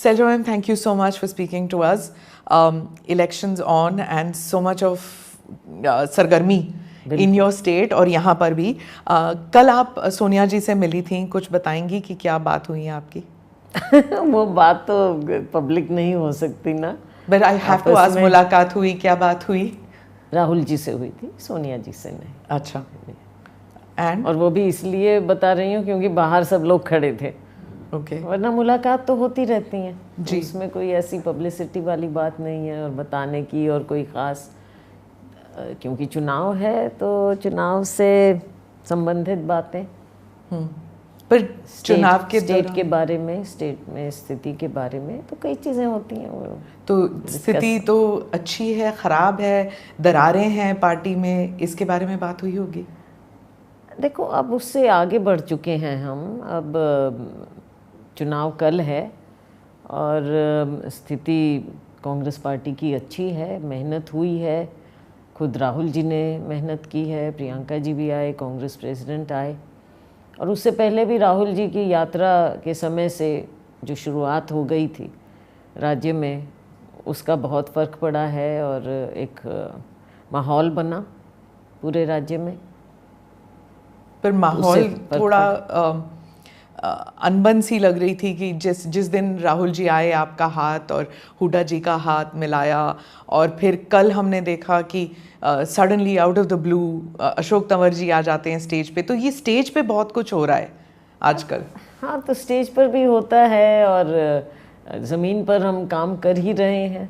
Selja ma'am, thank you so much for speaking to us. Elections on and so much of सरगर्मी in your state और यहाँ पर भी. कल आप सोनिया जी से मिली थी, कुछ बताएंगी कि क्या बात हुई है आपकी? वो बात तो पब्लिक नहीं हो सकती ना. But I have to ask, मुलाकात हुई, क्या बात हुई? राहुल जी से हुई थी, सोनिया जी से नहीं. अच्छा. एंड और वो भी इसलिए बता रही हूँ क्योंकि बाहर सब लोग खड़े थे. ओके. वरना मुलाकात तो होती रहती हैं जी. उसमें कोई ऐसी पब्लिसिटी वाली बात नहीं है और बताने की और कोई ख़ास, क्योंकि चुनाव है तो चुनाव से संबंधित बातें. पर चुनाव के स्टेट के बारे में, स्टेट में स्थिति के बारे में तो कई चीज़ें होती हैं. वो तो स्थिति तो अच्छी है, ख़राब है, दरारें हैं पार्टी में, इसके बारे में बात हुई होगी. देखो, अब उससे आगे बढ़ चुके हैं हम. अब चुनाव कल है और स्थिति कांग्रेस पार्टी की अच्छी है, मेहनत हुई है. खुद राहुल जी ने मेहनत की है, प्रियंका जी भी आए, कांग्रेस प्रेसिडेंट आए. और उससे पहले भी राहुल जी की यात्रा के समय से जो शुरुआत हो गई थी राज्य में, उसका बहुत फ़र्क पड़ा है और एक माहौल बना पूरे राज्य में. पर माहौल थोड़ा अनबन सी लग रही थी कि जिस दिन राहुल जी आए, आपका हाथ और हुड्डा जी का हाथ मिलाया, और फिर कल हमने देखा कि suddenly out of the blue Ashok Tanwar ji आ जाते हैं स्टेज पे. तो ये स्टेज पे बहुत कुछ हो रहा है आजकल. हाँ, तो स्टेज पर भी होता है और ज़मीन पर हम काम कर ही रहे हैं.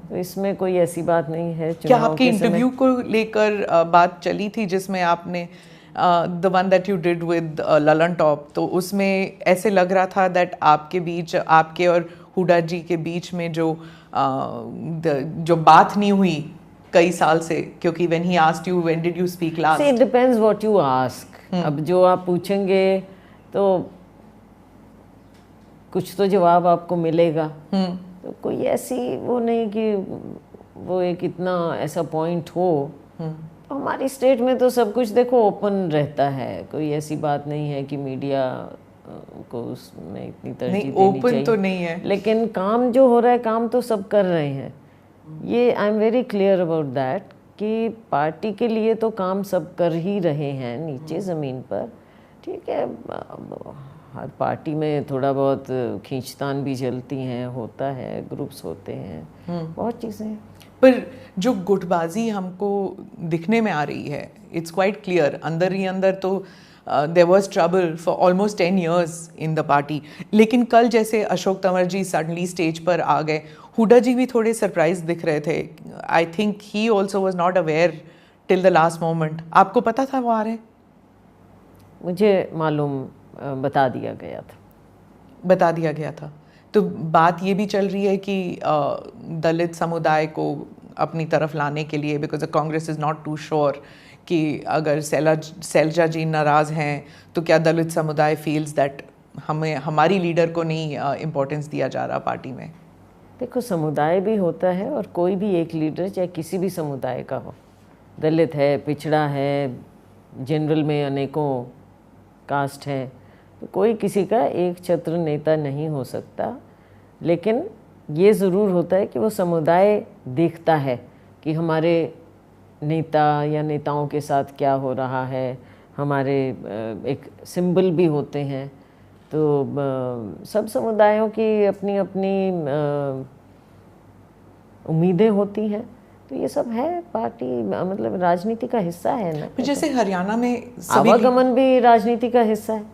तो इसमें कोई ऐसी बात नहीं है. क्या आपके इंटरव्यू को लेकर बात चली थी जिसमें आपने the one that you did with Lalan top, तो उसमें ऐसे लग रहा था दैट आपके बीच, आपके और हुड्डा जी के बीच में जो बात नहीं हुई कई साल से, क्योंकि when he asked you when did you speak last? See, it depends what you ask. अब जो आप पूछेंगे तो कुछ तो जवाब आपको मिलेगा. तो कोई ऐसी वो नहीं कि वो एक इतना ऐसा पॉइंट हो. हमारी स्टेट में तो सब कुछ देखो ओपन रहता है, कोई ऐसी बात नहीं है कि मीडिया को उसमें इतनी तरजीह देनी चाहिए. ओपन तो नहीं है, लेकिन काम जो हो रहा है, काम तो सब कर रहे हैं. ये I am very clear about that कि पार्टी के लिए तो काम सब कर ही रहे हैं नीचे ज़मीन पर. ठीक है, हर पार्टी में थोड़ा बहुत खींचतान भी चलती हैं, होता है, ग्रुप्स होते हैं, बहुत चीज़ें. पर जो गुटबाजी हमको दिखने में आ रही है, इट्स क्वाइट क्लियर, अंदर ही अंदर तो there was trouble for almost 10 years in the party. लेकिन कल जैसे अशोक तंवर जी सडनली स्टेज पर आ गए, हुड्डा जी भी थोड़े सरप्राइज दिख रहे थे. I think he also was not aware till the last moment. आपको पता था वो आ रहे? मुझे मालूम, बता दिया गया था. बता दिया गया था. तो बात ये भी चल रही है कि दलित समुदाय को अपनी तरफ लाने के लिए, because the Congress is not too sure कि अगर सैलजा जी नाराज़ हैं तो क्या दलित समुदाय फील्स दैट हमारी लीडर को नहीं इम्पोर्टेंस दिया जा रहा पार्टी में. देखो, समुदाय भी होता है और कोई भी एक लीडर चाहे किसी भी समुदाय का हो, दलित है, पिछड़ा है, जनरल में अनेकों कास्ट हैं, तो कोई किसी का एक छत्र नेता नहीं हो सकता. लेकिन ये ज़रूर होता है कि वो समुदाय देखता है कि हमारे नेता या नेताओं के साथ क्या हो रहा है. हमारे एक सिंबल भी होते हैं. तो सब समुदायों की अपनी अपनी उम्मीदें होती हैं. तो ये सब है, पार्टी मतलब राजनीति का हिस्सा है ना. जैसे हरियाणा में आवागमन भी राजनीति का हिस्सा है.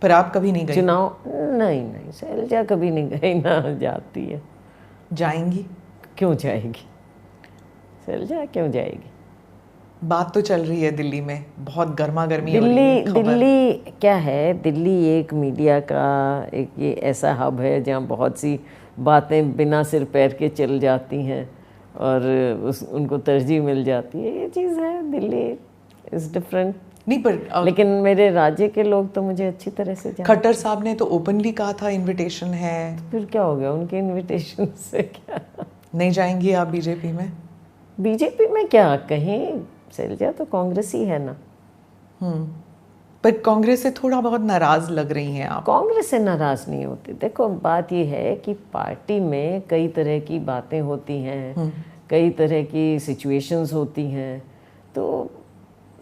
पर आप कभी नहीं गई? चुनाव नहीं, सैलजा कभी नहीं गई, ना जाती है. जाएंगी? क्यों जाएगी सैलजा, क्यों जाएगी? बात तो चल रही है दिल्ली में, बहुत गर्मा गर्मी. दिल्ली क्या है, दिल्ली एक मीडिया का एक ये ऐसा हब है जहाँ बहुत सी बातें बिना सिर पैर के चल जाती हैं और उनको तरजीह मिल जाती है. ये चीज़ है, दिल्ली इज़ डिफरेंट. नहीं, पर लेकिन मेरे राज्य के लोग तो मुझे अच्छी तरह से जानते. खट्टर साहब ने तो ओपनली कहा था इनविटेशन है. तो फिर क्या हो गया उनके इनविटेशन से? क्या नहीं जाएंगी आप बीजेपी में? बीजेपी में क्या, कहीं सैलजा तो कांग्रेस ही है ना. पर कांग्रेस से थोड़ा बहुत नाराज लग रही हैं आप। कांग्रेस से नाराज नहीं होती। देखो बात ये है कि पार्टी में कई तरह की बातें होती हैं, कई तरह की सिचुएशंस होती हैं, तो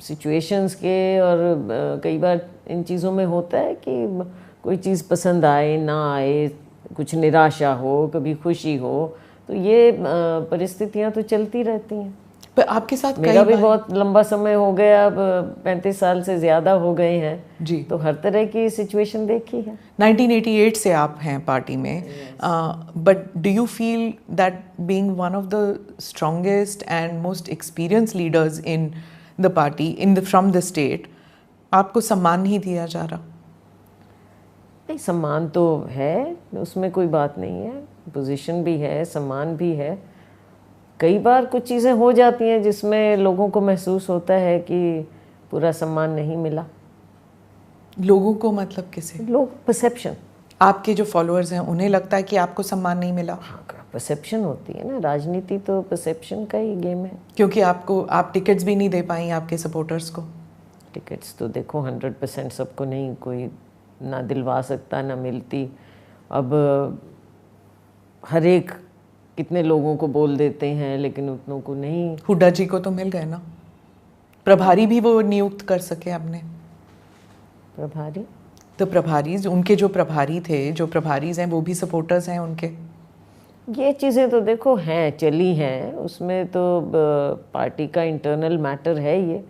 सिचुएशंस के और कई बार इन चीज़ों में होता है कि कोई चीज़ पसंद आए ना आए, कुछ निराशा हो, कभी खुशी हो, तो ये परिस्थितियां तो चलती रहती हैं। पर आपके साथ मेरा भी बहुत लंबा समय हो गया, अब 35 साल से ज़्यादा हो गए हैं जी, तो हर तरह की सिचुएशन देखी है। 1988 से आप हैं पार्टी में, but do you feel that being one of the strongest and most experience leaders in the party from the state, आपको सम्मान नहीं दिया जा रहा? नहीं, सम्मान तो है, उसमें कोई बात नहीं है, पोजीशन भी है, सम्मान भी है। कई बार कुछ चीज़ें हो जाती हैं जिसमें लोगों को महसूस होता है कि पूरा सम्मान नहीं मिला। लोगों को मतलब किसे? लोग परसेप्शन, आपके जो फॉलोअर्स हैं उन्हें लगता है कि आपको सम्मान नहीं मिला? हाँ, परसेप्शन होती है ना, राजनीति तो परसेप्शन का ही गेम है। क्योंकि आप टिकट्स भी नहीं दे पाई आपके सपोर्टर्स को। टिकट्स तो देखो 100% सबको नहीं, कोई ना दिलवा सकता ना मिलती। अब हर एक कितने लोगों को बोल देते हैं लेकिन उतनों को नहीं। हुड्डा जी को तो मिल गए ना, प्रभारी भी वो नियुक्त कर सके आपने। प्रभारी तो प्रभारीज, उनके जो प्रभारी थे, जो प्रभारीज हैं वो भी सपोर्टर्स हैं उनके। ये चीज़ें तो देखो हैं, चली हैं, उसमें तो पार्टी का इंटरनल मैटर है ये,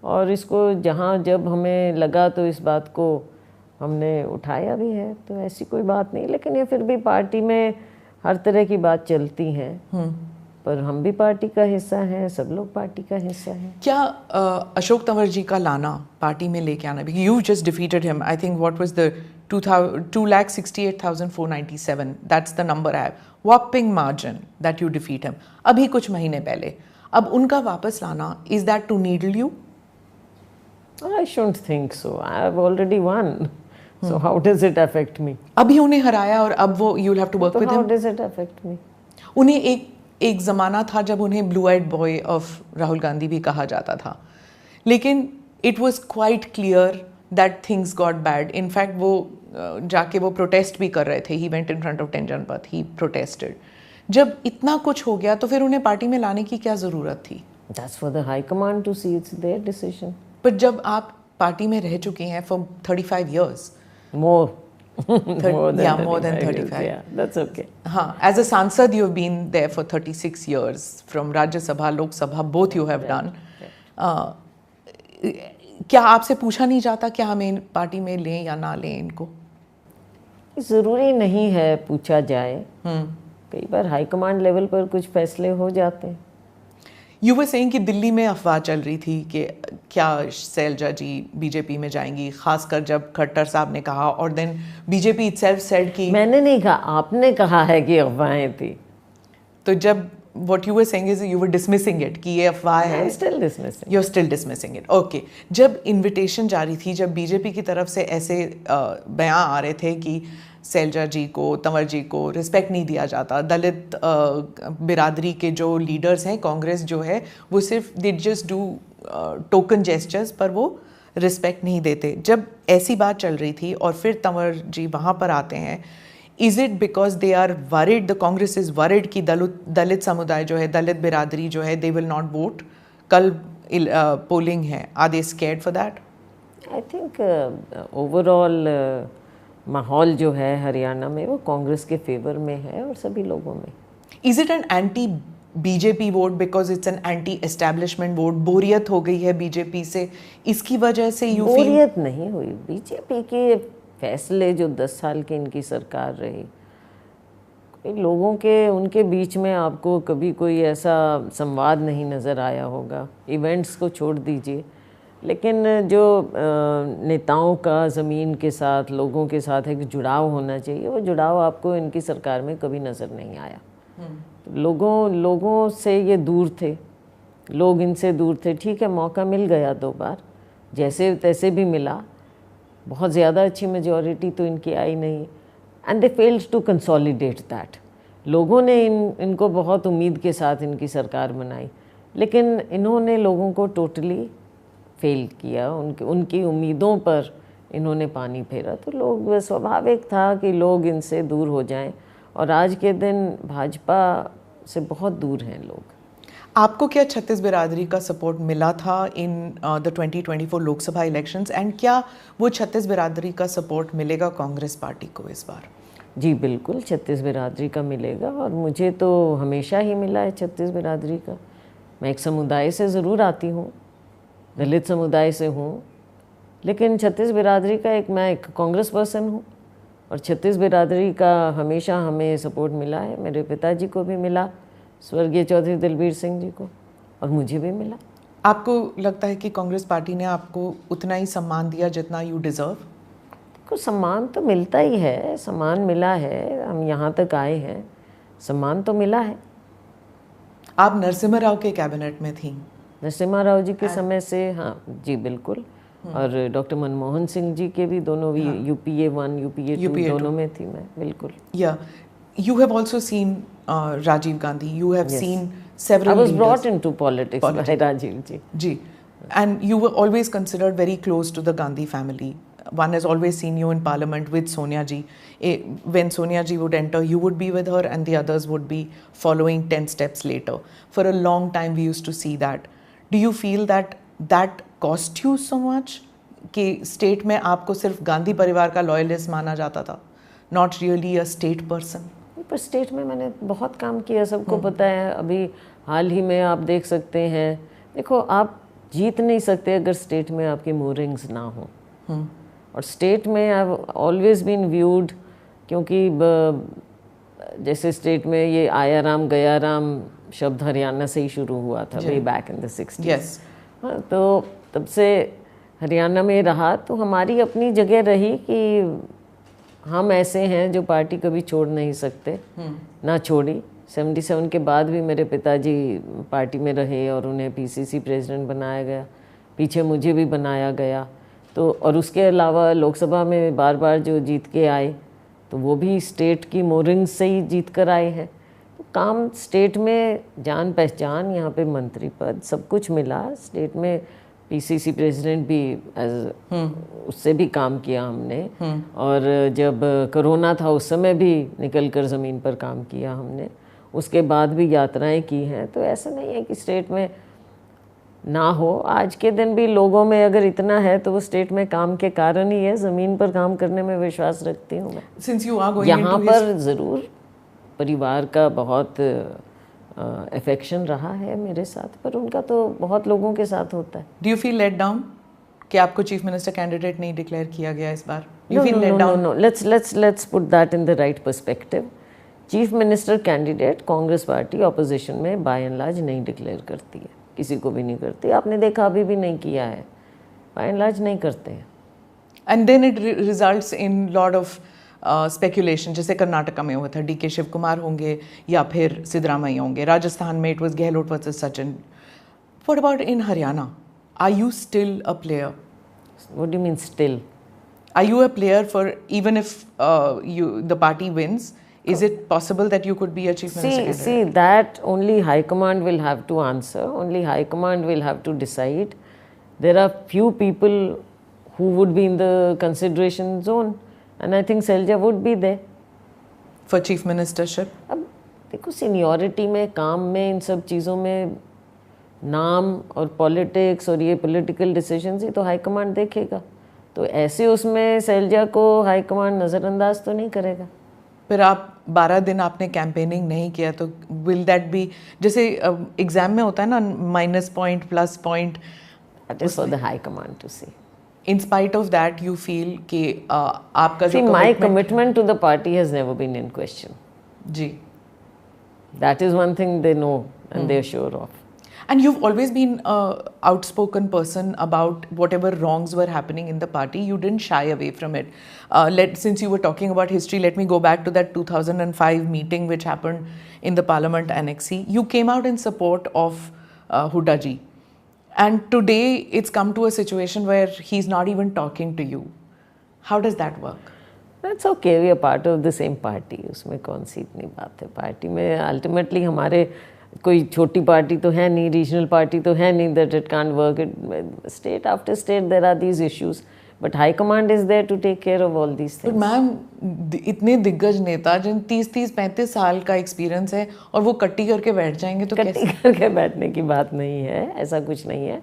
और इसको जहाँ जब हमें लगा तो इस बात को हमने उठाया भी है, तो ऐसी कोई बात नहीं। लेकिन ये फिर भी पार्टी में हर तरह की बात चलती हैं, पर हम भी पार्टी का हिस्सा हैं, सब लोग पार्टी का हिस्सा हैं। क्या अशोक तंवर जी का लाना, पार्टी में लेके आना, because you just defeated him, I think what was the 2,68,497, that's the number I have, whopping margin that you defeat him, अभी कुछ महीने पहले। अब उनका वापस लाना, is that to needle you? I shouldn't think so. I have already won. So how does it affect me? अभी उन्हें हराया और अब वो you'll have to work with him. How does it affect me? उन्हें एक ज़माना था जब उन्हें blue eyed boy of Rahul Gandhi भी कहा जाता था, लेकिन it was quite clear that things got bad. In fact वो जाके वो प्रोटेस्ट भी कर रहे थे, he went in front of 10 Janpath, he protested. जब इतना कुछ हो गया तो फिर उन्हें पार्टी में लाने की क्या ज़रूरत थी? That's for the high command to see, it's their decision. पर जब आप पार्टी में रह चुके हैं for 35 years, more more than 35. Yeah, that's okay. हाँ, as a सांसद you have been there for 36 years, from Rajya Sabha, Lok Sabha, both you have done. क्या आपसे पूछा नहीं जाता क्या हमें पार्टी में लें या ना लें इनको? ज़रूरी नहीं है पूछा जाए, कई बार हाई कमांड लेवल पर कुछ फैसले हो जाते हैं। यू वर सेइंग कि दिल्ली में अफवाह चल रही थी कि क्या शैलजा जी बीजेपी में जाएंगी, खासकर जब खट्टर साहब ने कहा, और देन बीजेपी इटसेल्फ सेड कि मैंने नहीं कहा, आपने कहा है कि अफवाहें थी। तो जब what you were saying is you were dismissing it कि ये अफवाह है, I'm still dismissing. You're still dismissing it. Okay. जब इनविटेशन जारी थी, जब बीजेपी की तरफ से ऐसे बयान आ रहे थे कि शैलजा जी को, तंवर जी को रिस्पेक्ट नहीं दिया जाता, दलित बिरादरी के जो लीडर्स हैं, कांग्रेस जो है वो सिर्फ they just do token gestures, पर वो रिस्पेक्ट नहीं देते, जब ऐसी बात चल रही थी और फिर तंवर जी वहाँ पर आते हैं, is it because they are worried, the Congress is worried कि दलित समुदाय जो है, दलित बिरादरी जो है, दे विल नॉट वोट? कल पोलिंग है, are they scared for that? I think overall माहौल जो है हरियाणा में वो कांग्रेस के फेवर में है और सभी लोगों में। Is it an anti BJP vote because it's an anti establishment vote? बोरियत हो गई है बीजेपी से, इसकी वजह से यू फील? बोरियत नहीं हुई, बीजेपी के फैसले जो 10 साल की इनकी सरकार रही, लोगों के उनके बीच में आपको कभी कोई ऐसा संवाद नहीं नज़र आया होगा, इवेंट्स को छोड़ दीजिए, लेकिन जो नेताओं का ज़मीन के साथ, लोगों के साथ एक जुड़ाव होना चाहिए, वो जुड़ाव आपको इनकी सरकार में कभी नज़र नहीं आया। लोगों से ये दूर थे, लोग इनसे दूर थे। ठीक है, मौका मिल गया 2 बार, जैसे तैसे भी मिला, बहुत ज़्यादा अच्छी मेजॉरिटी तो इनकी आई नहीं, and they failed to consolidate that. लोगों ने इनको बहुत उम्मीद के साथ इनकी सरकार बनाई, लेकिन इन्होंने लोगों को टोटली फेल किया, उनकी उम्मीदों पर इन्होंने पानी फेरा, तो लोग स्वाभाविक था कि लोग इनसे दूर हो जाएं, और आज के दिन भाजपा से बहुत दूर हैं लोग। आपको क्या छत्तीस बिरादरी का सपोर्ट मिला था in the 2024 Lok Sabha elections, and क्या वो छत्तीस बिरादरी का सपोर्ट मिलेगा कांग्रेस पार्टी को इस बार? जी बिल्कुल, छत्तीस बिरादरी का मिलेगा, और मुझे तो हमेशा ही मिला है छत्तीस बिरादरी का। मैं एक समुदाय से ज़रूर आती हूँ, दलित समुदाय से हूँ, लेकिन छत्तीस बिरादरी का मैं एक कांग्रेस पर्सन हूँ, और छत्तीस बिरादरी का हमेशा हमें सपोर्ट मिला है। मेरे पिताजी को भी मिला, स्वर्गीय चौधरी दिलबीर सिंह जी को, और मुझे भी मिला। आपको लगता है कि कांग्रेस पार्टी ने आपको उतना ही सम्मान दिया जितना यू डिज़र्व? कुछ सम्मान तो मिलता ही है, सम्मान मिला है, हम यहाँ तक आए हैं, सम्मान तो मिला है। आप नरसिम्हा राव के कैबिनेट में थी? नरसिम्हा राव जी के समय से, हाँ जी बिल्कुल, और डॉक्टर मनमोहन सिंह जी के भी दोनों भी UPA 1 UPA 2 दोनों में थी मैं, बिल्कुल। या you have also seen Rajiv Gandhi, you have seen several I was leaders. brought into politics by Rajiv ji. जी, and you were always considered very close to the Gandhi family. One has always seen you in parliament with Sonia ji. When Sonia ji would enter, you would be with her and the others would be following 10 steps later. For a long time we used to see that. Do you feel that that cost you so much? कि state में आपको सिर्फ गांधी परिवार का loyalist माना जाता था, not really a state person? पर स्टेट में मैंने बहुत काम किया, सबको पता है। अभी हाल ही में आप देख सकते हैं, देखो आप जीत नहीं सकते अगर स्टेट में आपकी मोरिंग्स ना हो, और स्टेट में I have always been viewed, क्योंकि जैसे स्टेट में ये आया राम गया राम शब्द हरियाणा से ही शुरू हुआ था, way back in the 60s। हाँ, तो तब से हरियाणा में रहा, तो हमारी अपनी जगह रही कि हम ऐसे हैं जो पार्टी कभी छोड़ नहीं सकते, ना छोड़ी। 77 के बाद भी मेरे पिताजी पार्टी में रहे और उन्हें PCC प्रेसिडेंट बनाया गया, पीछे मुझे भी बनाया गया। तो और उसके अलावा लोकसभा में बार बार जो जीत के आए, तो वो भी स्टेट की मोरिंग्स से ही जीत कर आए हैं। तो काम स्टेट में, जान पहचान, यहाँ पे मंत्री पद, सब कुछ मिला। स्टेट में PCC प्रेसिडेंट भी उससे भी काम किया हमने, और जब कोरोना था उस समय भी निकल कर ज़मीन पर काम किया हमने, उसके बाद भी यात्राएं की हैं। तो ऐसा नहीं है कि स्टेट में ना हो, आज के दिन भी लोगों में अगर इतना है तो वो स्टेट में काम के कारण ही है। ज़मीन पर काम करने में विश्वास रखती हूँ मैं। Since you are going यहाँ into पर ज़रूर परिवार का बहुत अफेक्शन रहा है मेरे साथ, पर उनका तो बहुत लोगों के साथ होता है। Do you feel let down कि आपको चीफ मिनिस्टर कैंडिडेट नहीं डिक्लेयर किया गया इस बार? You No, feel no, let no, down? no, no. Let's put that in the right perspective. Chief minister candidate Congress party opposition में बाय एंड लार्ज नहीं declare करती है, किसी को भी नहीं करती। आपने देखा अभी भी नहीं किया है, बाय एंड लार्ज नहीं करते हैं। And then it results in lot of speculation, जैसे कर्नाटका में हुआ था, DK शिव कुमार होंगे या फिर सिद्धरामैया होंगे। राजस्थान में it was Gehlot versus Sachin. What about in Haryana? Are you still a player? What do you mean still? Are you a player for, even if the party wins, is it possible that you could be a chief minister candidate? See, that only High Command will have to answer. Only High Command will have to decide. There are few people who would be in the consideration zone, and I think Selja would be there. For chief ministership? अब देखो, seniority में, काम में, इन सब चीज़ों में नाम और पॉलिटिक्स और ये पॉलिटिकल डिसीजंस ही तो हाई कमांड देखेगा। तो ऐसे उसमें सैलजा को हाई कमांड नज़रअंदाज तो नहीं करेगा। फिर आप 12 दिन आपने कैंपेनिंग नहीं किया, तो विल दैट बी, जैसे एग्जाम में होता है ना, minus point plus point, that is for the high command to see. In spite of that you feel कि आपका जो my commitment to the party has never been in question. जी, that is one thing they know and they are sure of. And you've always been an outspoken person about whatever wrongs were happening in the party. You didn't shy away from it. Since you were talking about history, let me go back to that 2005 meeting which happened in the Parliament Annex C. You came out in support of Hooda ji. And today it's come to a situation where he's not even talking to you. How does that work? That's okay. We are part of the same party. उसमें कौन सी इतनी बात है। Party में ultimately हमारे कोई छोटी party तो है नहीं, रीजनल पार्टी तो है नहीं that it can't work. It state after state there are these issues, but high command is there to take care of all these things. Ma'am, इतने दिग्गज नेता जिन 30-35 साल का एक्सपीरियंस है और वो कट्टी करके बैठ जाएंगे तो कट्टी करके बैठने की बात नहीं है, ऐसा कुछ नहीं है।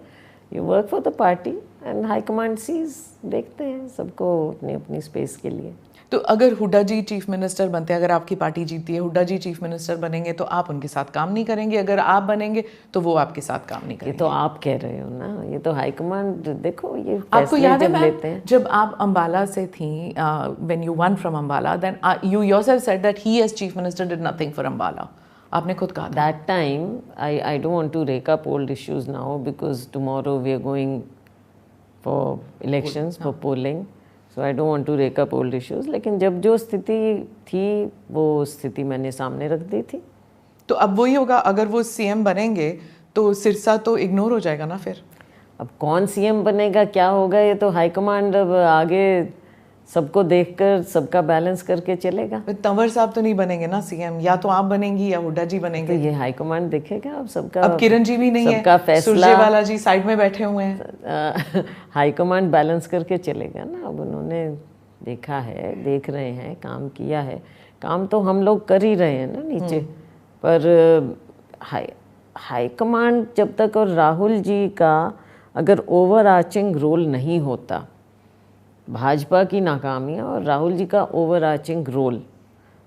You work for the party and high command sees, देखते हैं सबको अपनी अपनी स्पेस के लिए। तो अगर हुड्डा जी चीफ मिनिस्टर बनते हैं, अगर आपकी पार्टी जीतती है, हुड्डा जी चीफ मिनिस्टर बनेंगे तो आप उनके साथ काम नहीं करेंगे, अगर आप बनेंगे तो वो आपके साथ काम नहीं ये करेंगे? तो आप कह रहे हो ना, ये तो हाई कमांड, देखो ये आपको याद है जब मैम, लेते हैं। जब आप अंबाला से थी, when you won from Ambala, then you yourself said that he as chief minister did nothing for Ambala. आपने खुद कहा था। That time, I don't want to rake up old issues now because tomorrow we are going for elections, for polling. So I don't want to rake up old issues. लेकिन जब जो स्थिति थी वो स्थिति मैंने सामने रख दी थी। तो अब वही होगा, अगर वो सीएम बनेंगे तो सिरसा तो इग्नोर हो जाएगा ना फिर? अब कौन सीएम बनेगा, क्या होगा, ये तो हाईकमांड अब आगे सबको देखकर सबका बैलेंस करके चलेगा। तंवर साहब तो नहीं बनेंगे ना सीएम, या तो आप बनेंगी या हुड्डा जी तो बनेंगे। ये हाईकमांड देखेगा अब सबका। अब किरण जी भी नहीं है, सबका फैसला, सुरजेवाला जी साइड में बैठे हुए हैं। हाईकमांड बैलेंस करके चलेगा ना। अब उन्होंने देखा है, देख रहे हैं, काम किया है, काम तो हम लोग कर ही रहे हैं ना नीचे, पर हाईकमांड जब तक, और राहुल जी का अगर ओवर आर्चिंग रोल नहीं होता, भाजपा की नाकामियां और राहुल जी का ओवर आर्चिंग रोल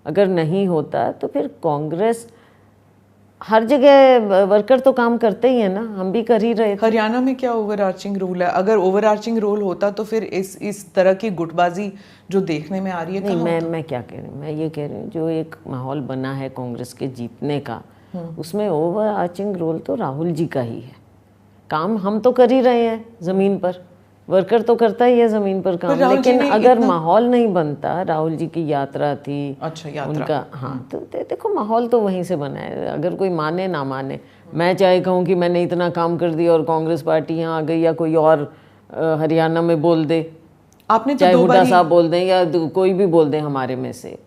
अगर नहीं होता, तो फिर कांग्रेस, हर जगह वर्कर तो काम करते ही है ना, हम भी कर ही रहे थे। हरियाणा में क्या ओवर आर्चिंग रोल है? अगर ओवर आर्चिंग रोल होता तो फिर इस तरह की गुटबाजी जो देखने में आ रही है नहीं, कहाँ मैं क्या कह रही हूँ, मैं ये कह रही हूँ जो एक माहौल बना है कांग्रेस के जीतने का, उसमें ओवर आर्चिंग रोल तो राहुल जी का ही है। काम हम तो कर ही रहे हैं ज़मीन पर, वर्कर तो करता ही है ज़मीन पर काम, लेकिन अगर माहौल नहीं बनता, राहुल जी की यात्रा थी, अच्छा यात्रा उनका, हाँ, तो देखो माहौल तो वहीं से बना है। अगर कोई माने ना माने, मैं चाहे कहूँ कि मैंने इतना काम कर दिया और कांग्रेस पार्टी यहाँ आ गई, या कोई और हरियाणा में बोल दे, आपने तो चाहे हुड्डा साहब बोल दें या कोई भी बोल दें हमारे में से,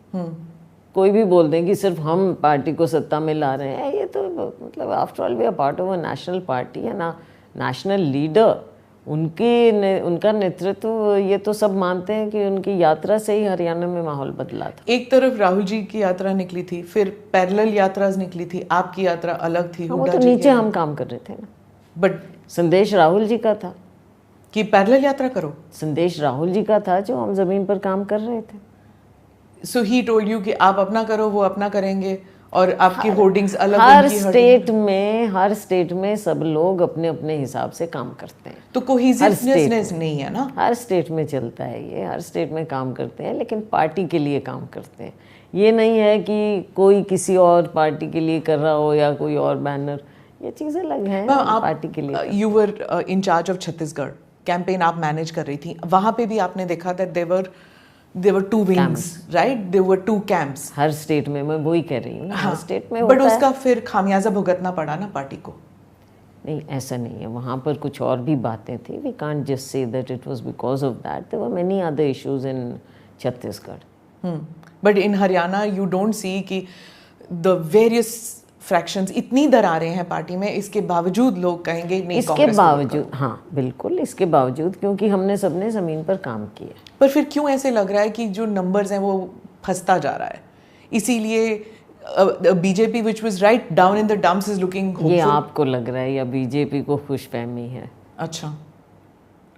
कोई भी बोल दें कि सिर्फ हम पार्टी को सत्ता में ला रहे हैं, ये तो मतलब after all we are part of a national party है ना, नेशनल लीडर, उनका नेतृत्व, ये तो सब मानते हैं कि उनकी यात्रा से ही हरियाणा में माहौल बदला था। एक तरफ राहुल जी की यात्रा निकली थी, फिर पैरेलल यात्राएं निकली थी, आपकी यात्रा अलग थी। वो तो नीचे हम काम कर रहे थे ना, बट संदेश राहुल जी का था कि पैरेलल यात्रा करो, संदेश राहुल जी का था जो हम जमीन पर काम कर रहे थे। सो ही टोल्ड यू कि आप अपना करो, वो अपना करेंगे, और आपकी होर्डिंग्स अलग, हर स्टेट में सब लोग अपने अपने हिसाब से काम करते हैं, तो कोहेसिवनेस नहीं है ना। हर स्टेट में चलता है ये, हर स्टेट में काम करते हैं, लेकिन पार्टी के लिए काम करते हैं। ये नहीं है कि कोई किसी और पार्टी के लिए कर रहा हो या कोई और बैनर, ये चीज़ें अलग हैं। पार्टी के लिए you were in charge of Chhattisgarh campaign, आप मैनेज कर रही थी, वहां पे भी आपने देखा था there were two wings, right? There were two camps. Her state में, मैं वही कह रही हूँ ना, हर स्टेट में बट उसका फिर खामियाजा भुगतना पड़ा ना पार्टी को। नहीं, ऐसा नहीं है, वहाँ पर कुछ और भी बातें थी। We can't just say that it was because of that, there were many other issues in Chhattisgarh. But in Haryana you don't see कि द वेरियस फ्रैक्शंस, इतनी दरारें हैं पार्टी में, इसके बावजूद लोग कहेंगे नहीं, इसके बावजूद, हाँ बिल्कुल, इसके बावजूद, क्योंकि हमने सबने ज़मीन पर काम किया। पर फिर क्यों ऐसे लग रहा है कि जो नंबर्स हैं वो फंसता जा रहा है? इसीलिए BJP which was write down in the dumps is looking hopeful. ये आपको लग रहा है या बीजेपी को खुशफहमी है? अच्छा,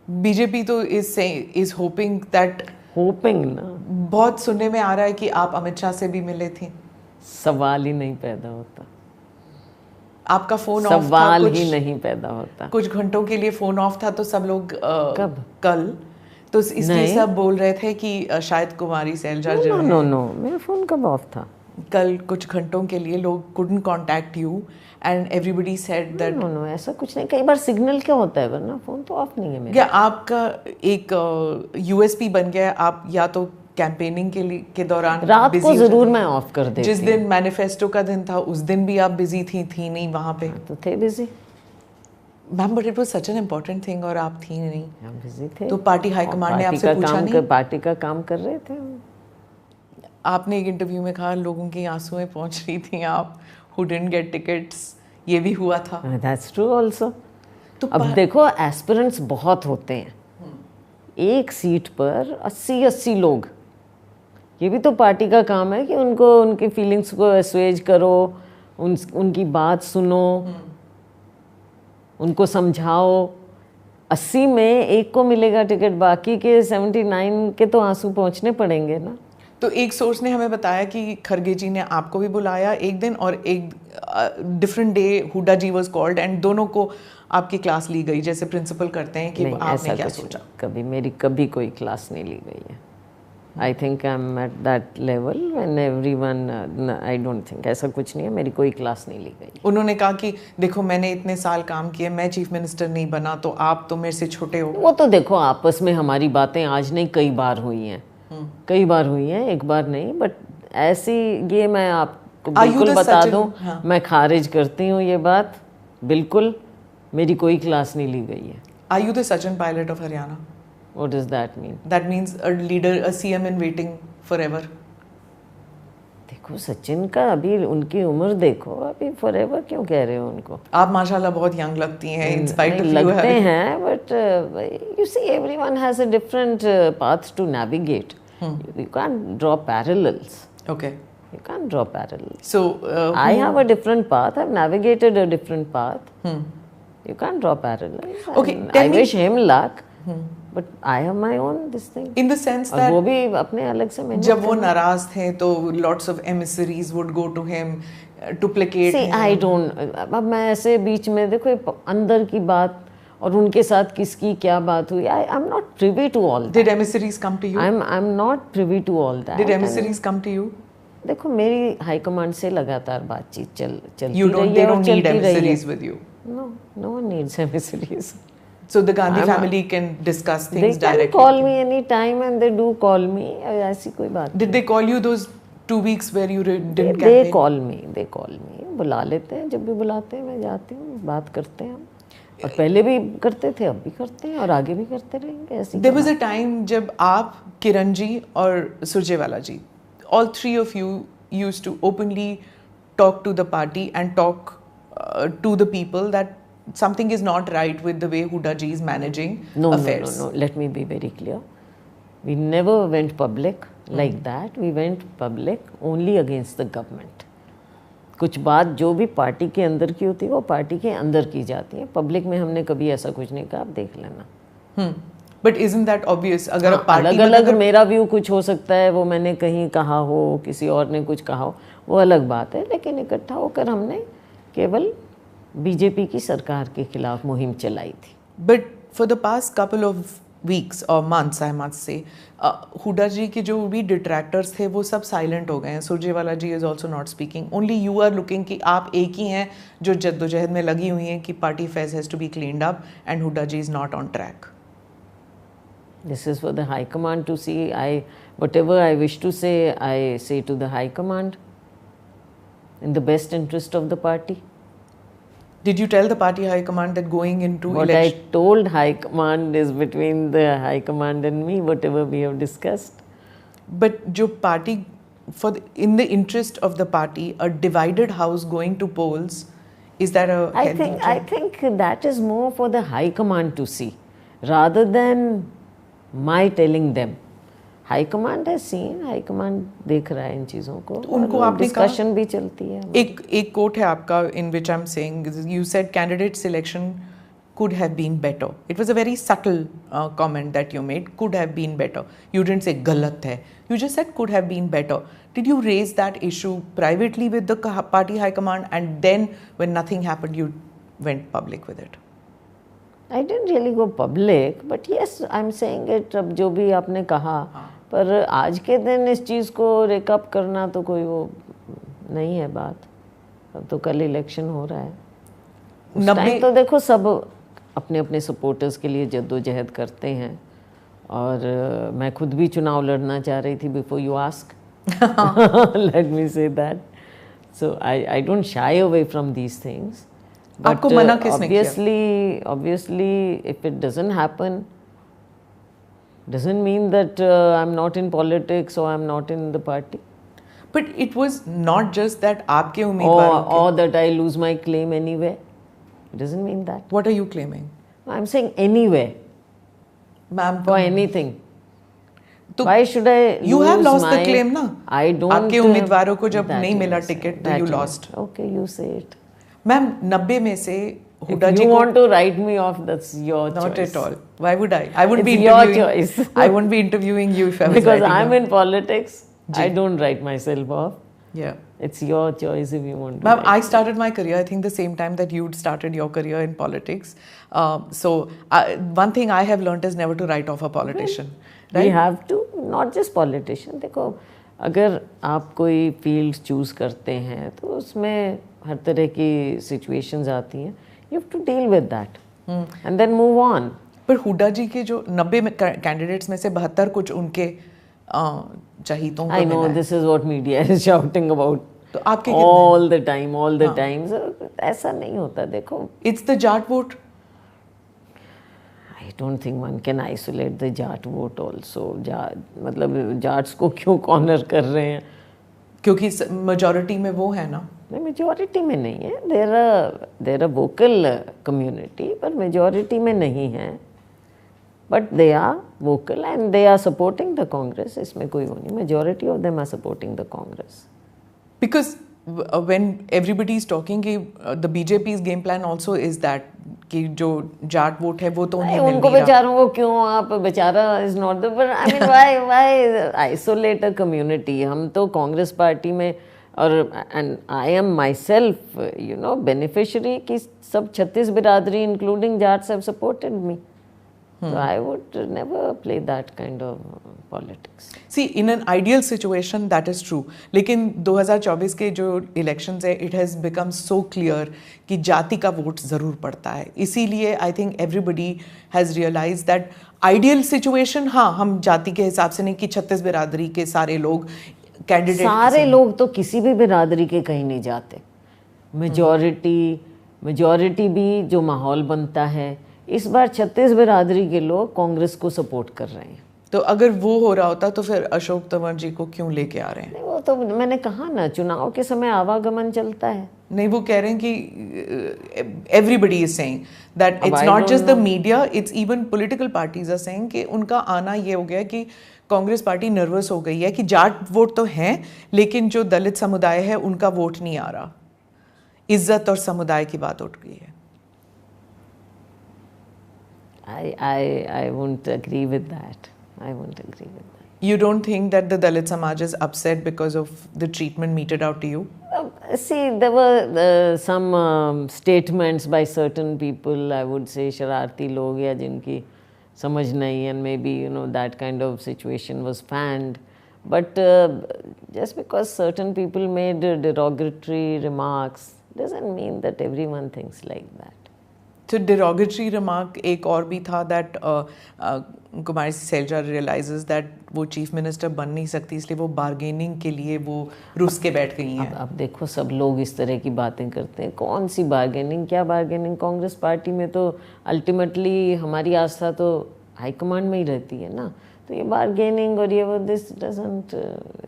बीजेपी तो इज होपिंग दैट, होपिंग ना, बहुत सुनने में आ रहा है कि आप अमित शाह से भी मिले थे। सवाल ही नहीं पैदा होता, आपका फोन ऑफ था, सवाल ही नहीं पैदा होता। कुछ घंटों के लिए फोन ऑफ था, तो सब लोग कब? कल, तो इसलिए सब बोल रहे थे कि शायद कुमारी सैलजा जो है, नो, मेरा फोन कब ऑफ था? कल कुछ घंटों के लिए लोग couldn't contact you and everybody said that no, ऐसा कुछ नहीं। कई बार सिग्नल क्या होता है, वरना फोन तो ऑफ नहीं है मेरा। क्या आपका एक यूएसपी बन गया है? आप या तो कैंपेनिंग के दौरान रात को जरूर मैं ऑफ कर देती, जिस दिन मैनिफेस्टो का दिन था उस दिन भी आप बिजी थी नहीं वहाँ पे? तो थे busy ma'am, but it was such an important thing और आप थी नहीं। हम बिजी थे, तो पार्टी हाईकमांड ने आपसे पूछा नहीं? पार्टी का काम कर रहे थे। आपने एक इंटरव्यू में कहा लोगों की आंसुएं पहुंच रही थी, आप who didn't get tickets, ये भी हुआ था. That's true also. तो अब देखो एस्पिरेंट्स बहुत होते हैं, एक सीट पर 80 लोग. ये भी तो पार्टी का काम है कि उनको उनकी फीलिंग्स को एस्वेज करो, उनकी बात सुनो, उनको समझाओ. 80 में एक को मिलेगा टिकट, बाकी के 79 के तो आंसू पहुंचने पड़ेंगे ना. तो एक सोर्स ने हमें बताया कि खरगे जी ने आपको भी बुलाया एक दिन और एक different day Hooda ji was called and दोनों को आपकी क्लास ली गई, जैसे प्रिंसिपल करते हैं कि आपने क्या सोचा. कभी कोई क्लास नहीं ली गई है. I think I am at that level when everyone, I don't think ऐसा कुछ नहीं है, मेरी कोई क्लास नहीं ली गई. उन्होंने कहा कि देखो मैंने इतने साल काम किए, मैं चीफ मिनिस्टर नहीं बना तो आप तो मेरे से छोटे हो. वो तो देखो आपस में हमारी बातें आज नहीं कई बार हुई हैं, कई बार हुई हैं, एक बार नहीं. बट ऐसी ये मैं आपको बिल्कुल बता दूं, मैं खारिज करती हूँ ये बात बिल्कुल. मेरी कोई क्लास नहीं ली गई है. Are you the Sachin Pilot of Haryana? What does that mean? That means a leader, a CM in waiting forever. देखो सचिन का अभी उनकी उम्र देखो, अभी फॉरएवर क्यों कह रहे हो उनको? आप माशाल्लाह बहुत यंग लगती हैं, in spite of you लगते हैं, but you see everyone has a different path to navigate. You can't draw parallels. Okay. You can't draw parallels. So I have a different path. I've navigated a different path. You can't draw parallels. Okay, I wish him luck. But I have my own this thing. In the sense और that वो भी अपने अलग से मेहनत जब वो नाराज थे तो lots of emissaries would go to him to placate him. I don't. अब मैं ऐसे बीच में देखो अंदर की बात और उनके साथ किसकी क्या बात हुई, I'm not privy to all that. Did emissaries come to you? I'm not privy to all that. Did emissaries come to you? देखो मेरी हाई कमांड से लगातार बातचीत चलती रही है. You don't. They don't need emissaries with you. No one needs emissaries. So the Gandhi family can discuss things directly. They can call me any time and they do call me. ऐसी कोई बात. Did they call you those 2 weeks where you didn't campaign? They call me. बुला लेते हैं, जब भी बुलाते हैं मैं जाती हूँ, बात करते हैं हम. और पहले भी करते थे, अब भी करते हैं और आगे भी करते रहेंगे. ऐसी There was a time जब आप, किरण जी और सुरजेवाला जी, all three of you used to openly talk to the party and talk to the people that something is not right with the way Huda ji is managing affairs. No. Let me be very clear. We never went public like that. We went public only against the government. कुछ बात जो भी party के अंदर की होती है वो पार्टी के अंदर की जाती है. पब्लिक में हमने कभी ऐसा कुछ नहीं कहा, आप देख लेना. But isn't that obvious? अगर पार्टी अलग मेरा व्यू कुछ हो सकता है, वो मैंने कहीं कहा हो, किसी और ने कुछ कहा हो, वो अलग बात है. लेकिन इकट्ठा होकर हमने केवल बीजेपी की सरकार के खिलाफ मुहिम चलाई थी. But for the past couple of weeks or months, I must say, Hooda जी के जो भी डिट्रैक्टर्स थे वो सब साइलेंट हो गए हैं. Surjewala ji is also not speaking. Only you are looking कि आप एक ही हैं जो जद्दोजहद में लगी हुई हैं कि party phase has to be cleaned up and Hooda ji is not on track. This is for the High Command to see. Whatever I wish to say, I say to the High Command in the best interest of the party. Did you tell the party high command that going into what election? I told high command is between the high command and me, whatever we have discussed. But jo party, in the interest of the party, a divided house going to polls, is that a I think that is more for the high command to see rather than my telling them. High command है scene, high command देख रहा है इन चीज़ों को. तो उनको आपने discussion भी चलती है. एक कोट है आपका in which I'm saying you said candidate selection could have been better. It was a very subtle comment that you made. Could have been better. You didn't say गलत है. You just said could have been better. Did you raise that issue privately with the party high command and then when nothing happened you went public with it? I didn't really go public, but yes, I'm saying it. अब जो भी आपने कहा, पर आज के दिन इस चीज़ को रेकअप करना तो कोई वो नहीं है बात. अब तो कल इलेक्शन हो रहा है. उस टाइम तो देखो सब अपने अपने सपोर्टर्स के लिए जद्दोजहद करते हैं और मैं खुद भी चुनाव लड़ना चाह रही थी before you ask. Let me say that. So I don't shy away from these things. आपको मना किसने किया? Obviously, if it doesn't happen, doesn't mean that I'm not in politics or I'm not in the party. But it was not just that आपके उम्मीदवारों के. Or that I lose my claim anywhere. It doesn't mean that. What are you claiming? I'm saying anywhere. Ma'am, For anything. तो Why should I you have lose lost my, the claim ना. I don't. आपके उम्मीदवारों को जब that नहीं मिला is- ticket तो that you is- lost. Okay, you say it. Ma'am 90 में से हुड्डा If जी you को want to write me off, that's your not choice. at all. Why would I? I wouldn't be It's your interviewing. choice. I wouldn't be interviewing you if I was Because writing I'm down. in politics, Ji. I don't write myself off. Yeah. It's your choice if you want to. Ma'am, write I me. started my career, I think the same time that you'd started your career in politics. So one thing I have learned is never to write off a politician. We Right? have to, not just politician. देखो, अगर आप कोई field choose करते हैं तो उसमें हर तरह की सिचुएशंस आती हैं. You have to deal with that and then move on. पर हुड्डा जी के जो 90 कैंडिडेट्स में से 72 कुछ उनके चहीतों को I know मिला है. this is what media is shouting about तो आपके कितने? all the time. So, ऐसा नहीं होता. देखो, It's the Jat vote. I don't think one can isolate the Jat vote also. मतलब जाट्स को क्यों कॉर्नर कर रहे हैं? क्योंकि मेजॉरिटी में वो है ना. नहीं, मेजॉरिटी में नहीं है. देर अ वोकल कम्युनिटी, पर मेजॉरिटी में नहीं है. But they are vocal and they are supporting the Congress. इसमें कोई वो नहीं. Majority of them are supporting the Congress. Because when everybody is talking कि the BJP's game plan also is that कि जो जाट वोट है वो तो उन्हें मिल उनको नहीं रहा. बेचारों को क्यों आप बेचारा इज नॉट द पर I mean why isolate a community. हम तो कांग्रेस पार्टी में और and I am my self you know beneficiary कि सब 36 बिरादरी including Jats have supported me. So I would never play that kind of politics. See, in an ideal situation that is true. लेकिन 2024 के जो elections है, it has become so clear कि जाति का वोट जरूर पड़ता है. इसीलिए I think everybody has realized that ideal situation, हाँ, हम जाति के हिसाब से नहीं कि 36 बिरादरी के सारे लोग कैंडिडेट. सारे लोग तो किसी भी बिरादरी के कहीं नहीं जाते. मेजॉरिटी भी जो माहौल बनता है. इस बार 36 बिरादरी के लोग कांग्रेस को सपोर्ट कर रहे हैं. तो अगर वो हो रहा होता तो फिर अशोक तंवर जी को क्यों लेके आ रहे हैं? नहीं, वो तो मैंने कहा ना, चुनाव के समय आवागमन चलता है. नहीं, वो कह रहे हैं कि everybody is saying that it's I not don't just the know. Media, it's even political parties are saying कि उनका आना ये हो गया कि कांग्रेस पार्टी नर्वस हो गई है कि जाट वोट तो हैं लेकिन जो दलित समुदाय है उनका वोट नहीं आ रहा. इज्जत और समुदाय की बात उठ गई है. I won't agree with that. I won't agree with that. You don't think that the Dalit Samaj is upset because of the treatment meted out to you? See, there were some statements by certain people, I would say, शरारती लोग या जिनकी समझ नहीं, and maybe you know that kind of situation was fanned. But just because certain people made derogatory remarks doesn't mean that everyone thinks like that. तो derogatory remark एक और भी था that Kumari Selja realizes that वो चीफ मिनिस्टर बन नहीं सकती इसलिए वो बार्गेनिंग के लिए वो रूस के बैठ गई हैं. अब देखो, सब लोग इस तरह की बातें करते हैं. कौन सी बार्गेनिंग, क्या बार्गेनिंग? कांग्रेस पार्टी में तो अल्टीमेटली हमारी आस्था तो हाईकमांड में ही रहती है ना. तो ये बार्गेनिंग और ये वो, this doesn't,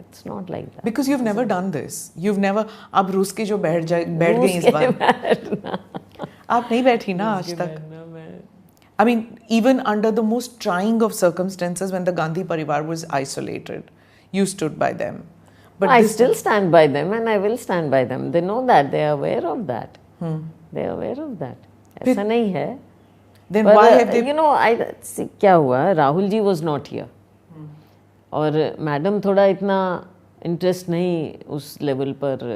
it's not like that. Because you've never done this. You've never. आप रूस के जो बैठ गई इस बार. आप नहीं बैठी ना आज तक. I mean, even under the most trying of circumstances, when the Gandhi Parivar was isolated, you stood by them. But I this still stand by them and I will stand by them. They know that. They are aware of that. They are aware of that. ऐसा नहीं है. then But, why have they? you know, see, क्या हुआ? Rahul ji was not here. और madam थोड़ा इतना interest नहीं उस लेवल पर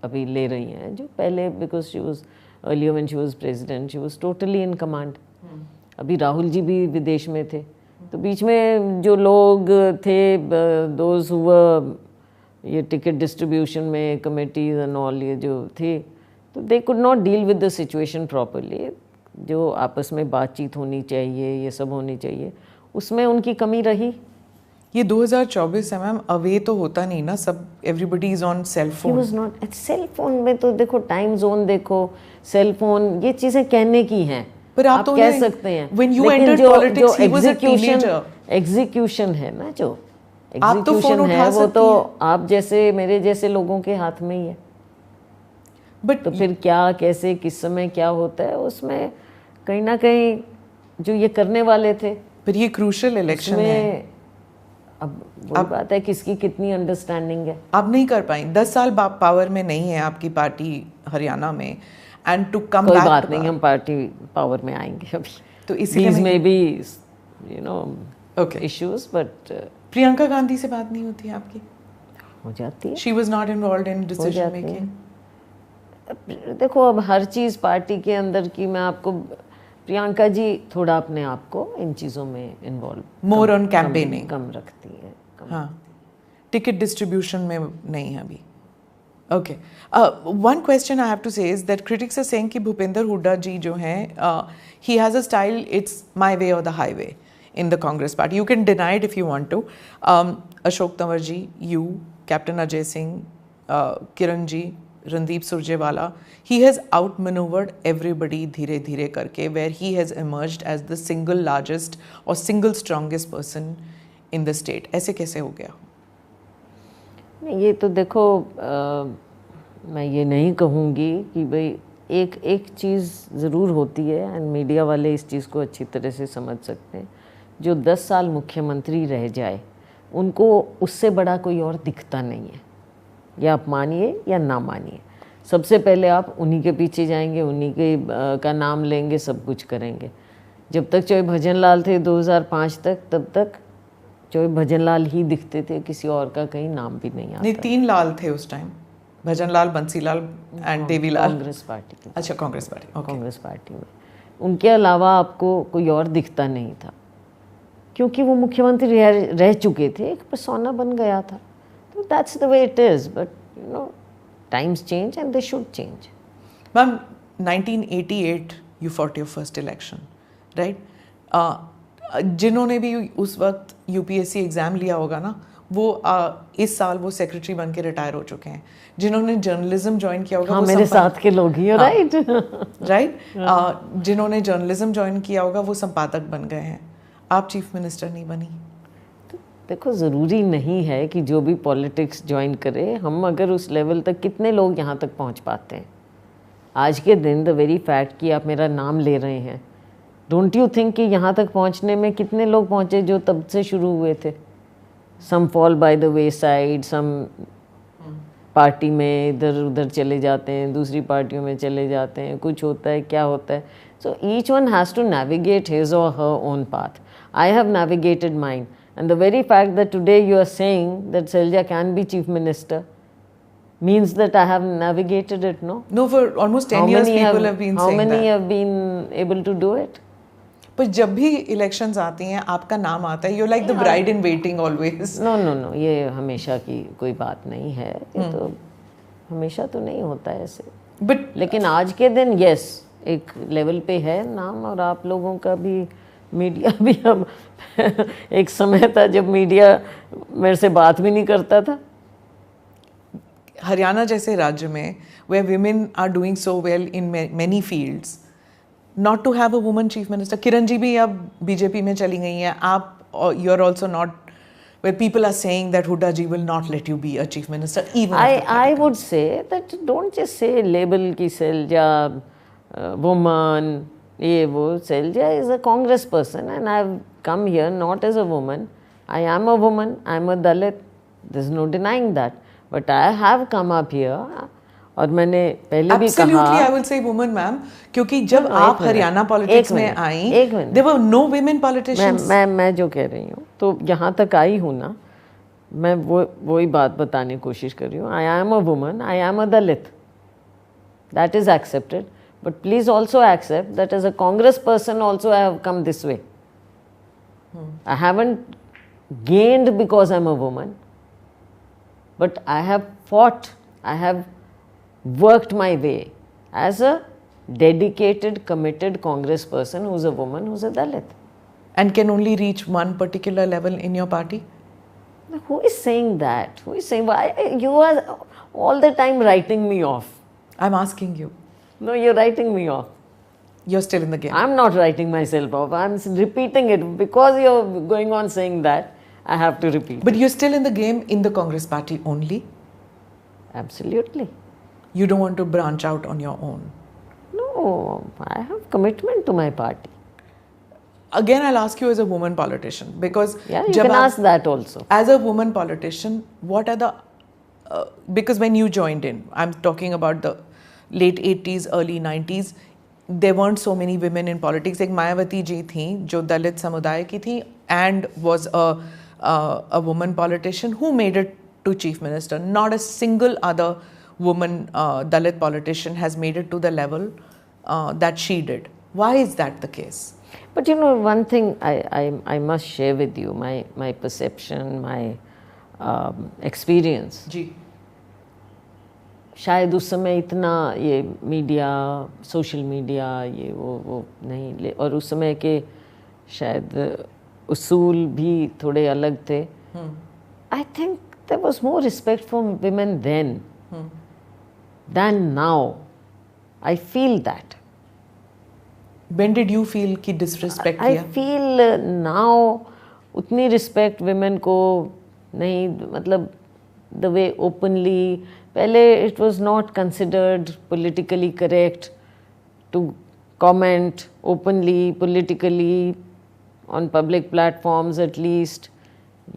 अभी ले रही हैं जो पहले, because she was earlier when she was president, she was totally in command. अभी राहुल जी भी विदेश में थे, तो बीच में जो लोग थे, those who were ये टिकट डिस्ट्रीब्यूशन में कमेटीज एंड ऑल, ये जो थे, तो they could not deal with the situation properly. जो आपस में बातचीत होनी चाहिए, ये सब होनी चाहिए, उसमें उनकी कमी रही. ये 2024 है मैम, अवे तो होता नहीं ना, सब everybody is on cell He phone. was not. Cell phone में तो देखो, टाइम जोन देखो, सेल फोन, ये चीजें कहने की हैं. पर आप तो कह सकते हैं. when you लेकिन entered politics, he was a teenager. Execution है ना, जो आप तो फोन उठा है वो सकती तो हैं। आप जैसे मेरे जैसे लोगों के हाथ में ही है। बट तो फिर क्या, कैसे, किस समय क्या होता है उसमें कहीं ना कहीं जो ये करने वाले थे पर ये क्रूशियल इलेक्शन है, उसमें अब वही बात है किसकी कितनी अंडरस्टैंडिंग है। आप नहीं कर पाई। 10 साल पावर में नहीं है आपकी पार्टी हरियाणा में, एंड टू कम कोई बैक बात नहीं, हम पार्टी पावर में आएंगे अभी। तो इसीलिए These मैं may be, you know, Okay. issues, but Priyanka Gandhi से बात नहीं होती है आपकी? हो जाती है। She was not involve in decision जाती है। मेकिंग? देखो अब हर चीज़ पार्टी के अंदर की, मैं आपको प्रियंका जी थोड़ा अपने आप को इन चीज़ों में इन्वॉल्व मोर ऑन कैंपेनिंग कम रखती है। हाँ, टिकट डिस्ट्रीब्यूशन में नहीं है अभी। Okay, one question I have to say is that critics are saying कि भूपेंद्र हुड्डा जी जो हैं, he has a style, it's my way or the highway in the Congress party. You can deny it if you want to. Ashok Tanwar ji, you, Captain Ajay Singh, Kiran ji, Randeep Surjewala, he has outmaneuvered everybody धीरे धीरे करके, where he has emerged as the single largest or single strongest person in the state. ऐसे कैसे हो गया? नहीं, ये तो देखो मैं ये नहीं कहूँगी कि भाई एक चीज़ ज़रूर होती है, एंड मीडिया वाले इस चीज़ को अच्छी तरह से समझ सकते हैं। जो 10 साल मुख्यमंत्री रह जाए उनको उससे बड़ा कोई और दिखता नहीं है, या आप मानिए या ना मानिए। सबसे पहले आप उन्हीं के पीछे जाएंगे, उन्हीं के का नाम लेंगे, सब कुछ करेंगे। जब तक चाहे भजन लाल थे 2005 तक, तब तक चाहे भजन लाल ही दिखते थे, किसी और का कहीं नाम भी नहीं आता। नहीं, 3 लाल थे उस time, Bhajan Lal, Bansi Lal and Devi Lal. Congress party की। अच्छा, Congress party, okay. Congress party में उनके अलावा आपको कोई और दिखता नहीं था, क्योंकि वो मुख्यमंत्री रह चुके थे, एक पर्सोना बन गया था। तो that's the way it is, but you know times change and they should change. Ma'am, 1988 you fought your first election, right? जिन्होंने भी उस वक्त यूपीएससी एग्ज़ाम लिया होगा ना, वो इस साल वो सेक्रेटरी बन के रिटायर हो चुके हैं। जिन्होंने जर्नलिज्म ज्वाइन किया होगा, हाँ, वो मेरे साथ के लोग ही हो, राइट राइट। जिन्होंने जर्नलिज्म ज्वाइन किया होगा वो संपादक बन गए हैं। आप चीफ मिनिस्टर नहीं बनी। देखो ज़रूरी नहीं है कि जो भी पॉलिटिक्स ज्वाइन करे, हम अगर उस लेवल तक, कितने लोग यहाँ तक पहुँच पाते हैं आज के दिन। द वेरी फैक्ट कि आप मेरा नाम ले रहे हैं, डोंट यू थिंक कि यहाँ तक पहुँचने में कितने लोग पहुँचे जो तब से शुरू हुए थे। Some fall by the way side, some party में इधर उधर चले जाते हैं, दूसरी पार्टियों में चले जाते हैं, कुछ होता है, क्या होता है। So each one has to navigate his or her own path. I have navigated mine, and the very fact that today you are saying that Selja can be chief minister means that I have navigated it, no? No, for almost 10 years people have been saying that. How many have been able to do it? पर जब भी elections आती हैं आपका नाम आता है, you're like the bride in waiting always. No, ये हमेशा की कोई बात नहीं है, ये तो हमेशा तो नहीं होता है ऐसे। But लेकिन आज के दिन यस, एक लेवल पे है नाम, और आप लोगों का भी, मीडिया भी। अब एक समय था जब मीडिया मेरे से बात भी नहीं करता था। हरियाणा जैसे राज्य में where women are doing so well in many fields, not to have a woman chief minister. Kiran ji भी अब बीजेपी में चली गई हैं, आप you are also not, where people are saying that Huda ji will not let you be a chief minister even. I would say that don't just say label ki Selja woman, ये वो। Selja is a Congress person and I've come here not as a woman. I am a woman, I am a Dalit, there's no denying that. But I have come up here, और मैंने पहले भी कहा, Absolutely, I will say woman, ma'am, क्योंकि जब आप Haryana politics में आई, there were no women politicians. मैं जो कह रही हूँ, तो यहाँ तक आई हूँ ना, मैं वही बात बताने की कोशिश कर रही हूँ। I am a woman, I am a Dalit, that is accepted. But please also accept that as a Congress person also I have come this way. I haven't gained because I'm a woman, but I have fought, I have worked my way as a dedicated, committed Congress person who's a woman, who's a Dalit. And can only reach one particular level in your party? Who is saying that? Who is saying, why you are all the time writing me off? I'm asking you. No, you're writing me off. You're still in the game. I'm not writing myself off. I'm repeating it because you're going on saying that. I have to repeat. But you're still in the game in the Congress party only? Absolutely. You don't want to branch out on your own? No, I have commitment to my party. Again, I'll ask you as a woman politician, because Yeah, you can ask that also. as a woman politician, what are the because when you joined in, I'm talking about the late 80s, early 90s, there weren't so many women in politics. एक मायावती जी थी जो दलित समुदाय की थी and was a woman politician who made it to chief minister. Not a single other woman Dalit politician has made it to the level that she did. Why is that the case? But you know, one thing I must share with you, my perception, my experience. जी. शायद उस समय इतना ये media, social media, ये वो नहीं, और उस समय के शायद उसूल भी थोड़े अलग थे. I think there was more respect for women than than now. I feel that. When did you feel कि disrespect I किया? feel now उतनी respect women को नहीं, मतलब the way openly, पहले it was not considered politically correct to comment openly, politically on public platforms at least,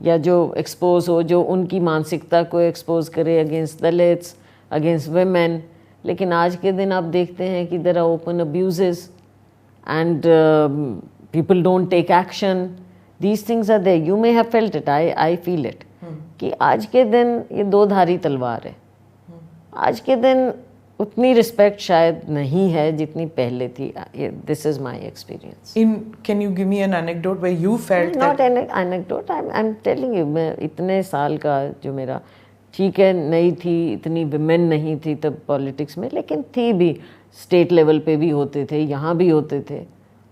या जो expose हो, जो उनकी मानसिकता को expose करे against Dalits, against women. लेकिन आज के दिन आप देखते हैं कि there are open abuses and people don't take action. These things are there. You may have felt it. I feel it. कि आज के दिन ये दो धारी तलवार है. आज के दिन उतनी रिस्पेक्ट शायद नहीं है जितनी पहले थी. This is my experience. Can you give me an anecdote where you felt Not that? an anecdote. I'm telling you, मैं इतने साल का जो मेरा, ठीक है नहीं थी इतनी विमेन नहीं थी तब पॉलिटिक्स में, लेकिन थी भी, स्टेट लेवल पे भी होते थे, यहाँ भी होते थे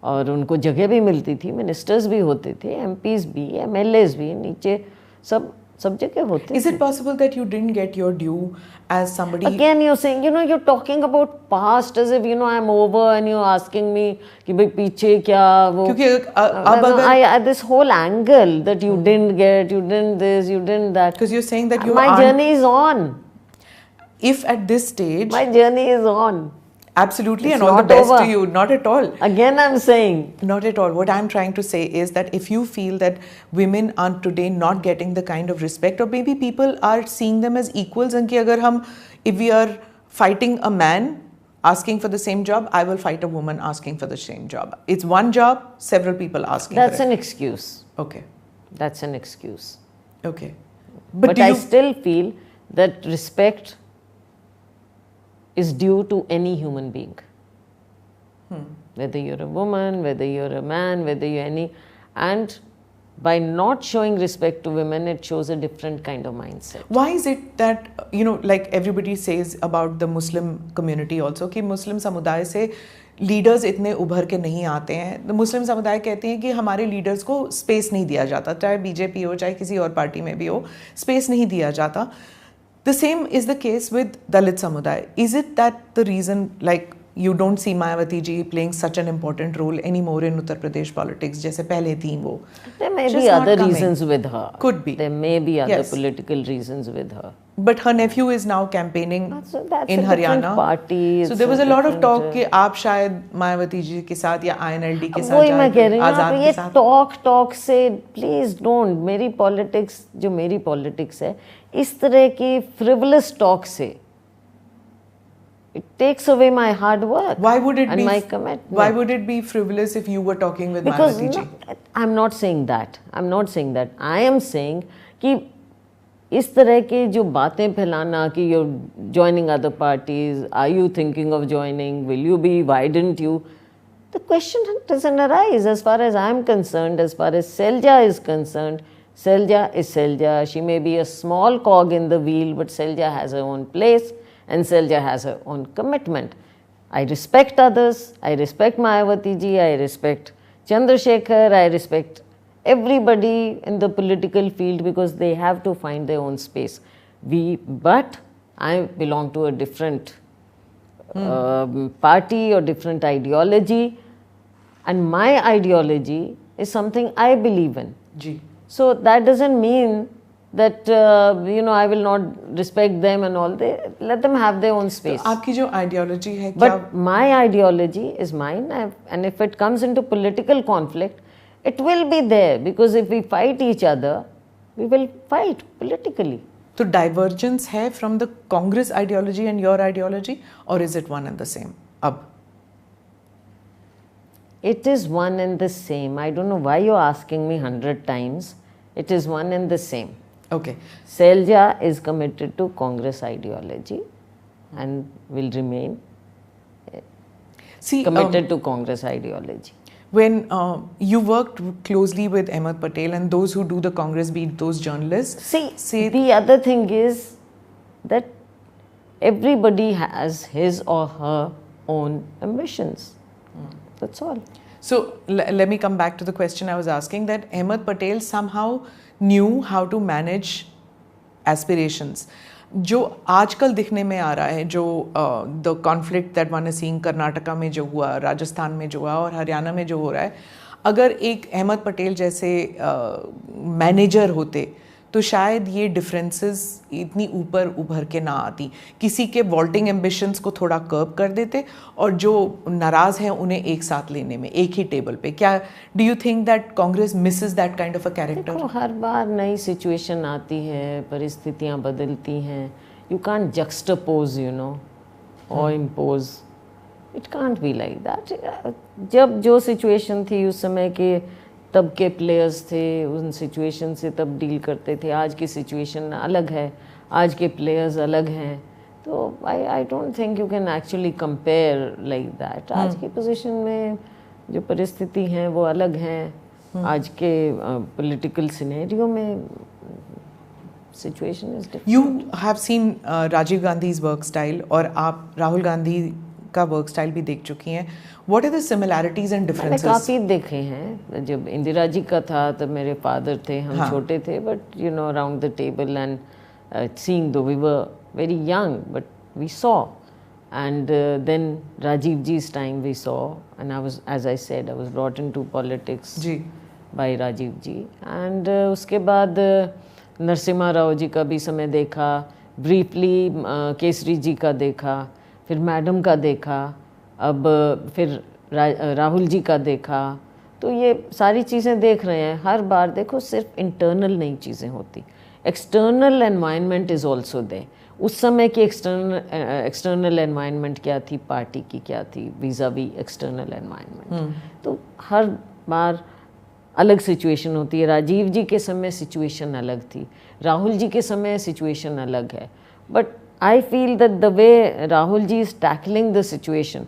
और उनको जगह भी मिलती थी, मिनिस्टर्स भी होते थे, एमपीज भी, एमएलएज भी, नीचे सब जगह होते. Is it possible that you didn't get your due as somebody? Again you're saying, you're talking about past as if I'm over and you're asking me कि भाई पीछे क्या वो, क्योंकि अब अगर this whole angle that you didn't get, you didn't this, you didn't that, because you're saying that you my aren't, journey is on. if at this stage, My journey is on. absolutely, It's and all the not best over. to you. Not at all. Again I'm saying, Not at all. What I'm trying to say is that if you feel that women are today not getting the kind of respect, or maybe people are seeing them as equals, and कि अगर हम, if we are fighting a man asking for the same job, I will fight a woman asking for the same job. It's one job, several people asking that's for it. an excuse. Okay. That's an excuse. Okay. But do I you, still feel that respect is due to any human being. Whether you're a woman, whether you're a man, whether you're any, and by not showing respect to women, it shows a different kind of mindset. why is it that, like everybody says about the Muslim community also, कि मुस्लिम समुदाय से leaders इतने उभर के नहीं आते हैं. तो मुस्लिम समुदाय कहते हैं कि हमारे लीडर्स को स्पेस नहीं दिया जाता, चाहे बीजेपी हो चाहे किसी और पार्टी में भी हो, स्पेस नहीं दिया जाता. The same is the case with Dalit samuday. Is it that the reason, like, you don't see Mayawati ji playing such an important role anymore in Uttar Pradesh politics जैसे पहले थी वो? There may Just be not other coming. reasons with her. Could be. There may be other Yes. political reasons with her. But her nephew is now campaigning That's in a different Haryana. party. So It's there was a lot of different, talk कि आप शायद मायावती जी के साथ या INLD के साथ वही मैं कह रही हूँ, आजाद आप के ये साथ. टॉक से प्लीज डोंट. मेरी पॉलिटिक्स जो मेरी पॉलिटिक्स है, इस तरह की फ्रिवलस टॉक से it takes away my hard work. Why would it and be? my commitment? Why would it be frivolous if you were talking with Because Mayawati ji? no, I'm not saying that. I'm not saying that. I am saying कि इस तरह के जो बातें फैलाना कि you're joining other parties, are you thinking of joining, will you be, why didn't you? The question doesn't arise as far as I'm concerned. As far as Selja is concerned, Selja is Selja. She may be a small cog in the wheel, but Selja has her own place and Selja has her own commitment. I respect others. I respect Mayawati ji. I respect Chandrasekhar. I respect everybody in the political field because they have to find their own space. But I belong to a different party or different ideology, and my ideology is something I believe in. Ji. So that doesn't mean that I will not respect them and all. They let them have their own space. आपकी जो ideology है But my ideology is mine, and if it comes into political conflict, it will be there, because if we fight each other, we will fight politically. तो divergence है from the Congress ideology and your ideology, or is it one and the same? अब It is one and the same. I don't know why you're asking me 100 times. It is one and the same. Okay. Selja is committed to Congress ideology and will remain committed to Congress ideology. When you worked closely with Ahmed Patel and those who do the Congress beat, those journalists. See, the other thing is that everybody has his or her own ambitions. That's all. So let me come back to the question I was asking, that Ahmed Patel somehow knew how to manage aspirations. जो आजकल दिखने में आ रहा है, जो the conflict that one is seeing Karnataka में जो हुआ, राजस्थान में जो हुआ और हरियाणा में जो हो रहा है, अगर एक अहमद पटेल जैसे मैनेजर होते तो शायद ये डिफरेंसेस इतनी ऊपर उभर के ना आती, किसी के वॉल्टिंग एम्बिशंस को थोड़ा कर्ब कर देते और जो नाराज़ हैं उन्हें एक साथ लेने में एक ही टेबल पे. क्या do you think that Congress Mrs that kind of a character? देखो, हर बार नई सिचुएशन आती है, परिस्थितियाँ बदलती हैं. यू कांट जक्सटापोज और impose. It can't be like that. जब जो सिचुएशन थी उस समय के तब के प्लेयर्स थे, उन सिचुएशन से तब डील करते थे. आज की सिचुएशन अलग है, आज के प्लेयर्स अलग हैं. तो I don't think you can actually compare like that. आज की पोजीशन में जो परिस्थिति हैं वो अलग हैं. आज के पॉलिटिकल सिनेरियो में situation is different. You have seen Rajiv Gandhi's work style और आप राहुल गांधी का वर्क स्टाइल भी देख चुकी हैं. What are the similarities and differences? मैंने काफ़ी देखे हैं. जब इंदिरा जी का था तब मेरे फादर थे, हम छोटे थे, but around the table and seeing, though we were very young, but we saw. And then Rajiv जी's time we saw, and I was, as I said, I was brought into politics by Rajiv ji. And उसके बाद नरसिम्हा राव जी का भी समय देखा, briefly Kesari जी का देखा, फिर मैडम का देखा, अब फिर राहुल जी का देखा. तो ये सारी चीज़ें देख रहे हैं. हर बार देखो, सिर्फ इंटरनल नई चीज़ें होती, external environment is also there. उस समय की एक्सटर्नल एनवायरनमेंट क्या थी, पार्टी की क्या थी वीज़ा वी एक्सटर्नल एनवायरनमेंट. तो हर बार अलग सिचुएशन होती है. राजीव जी के समय सिचुएशन अलग थी, राहुल जी के समय सिचुएशन अलग है. But I feel that the way Rahul ji is tackling the situation,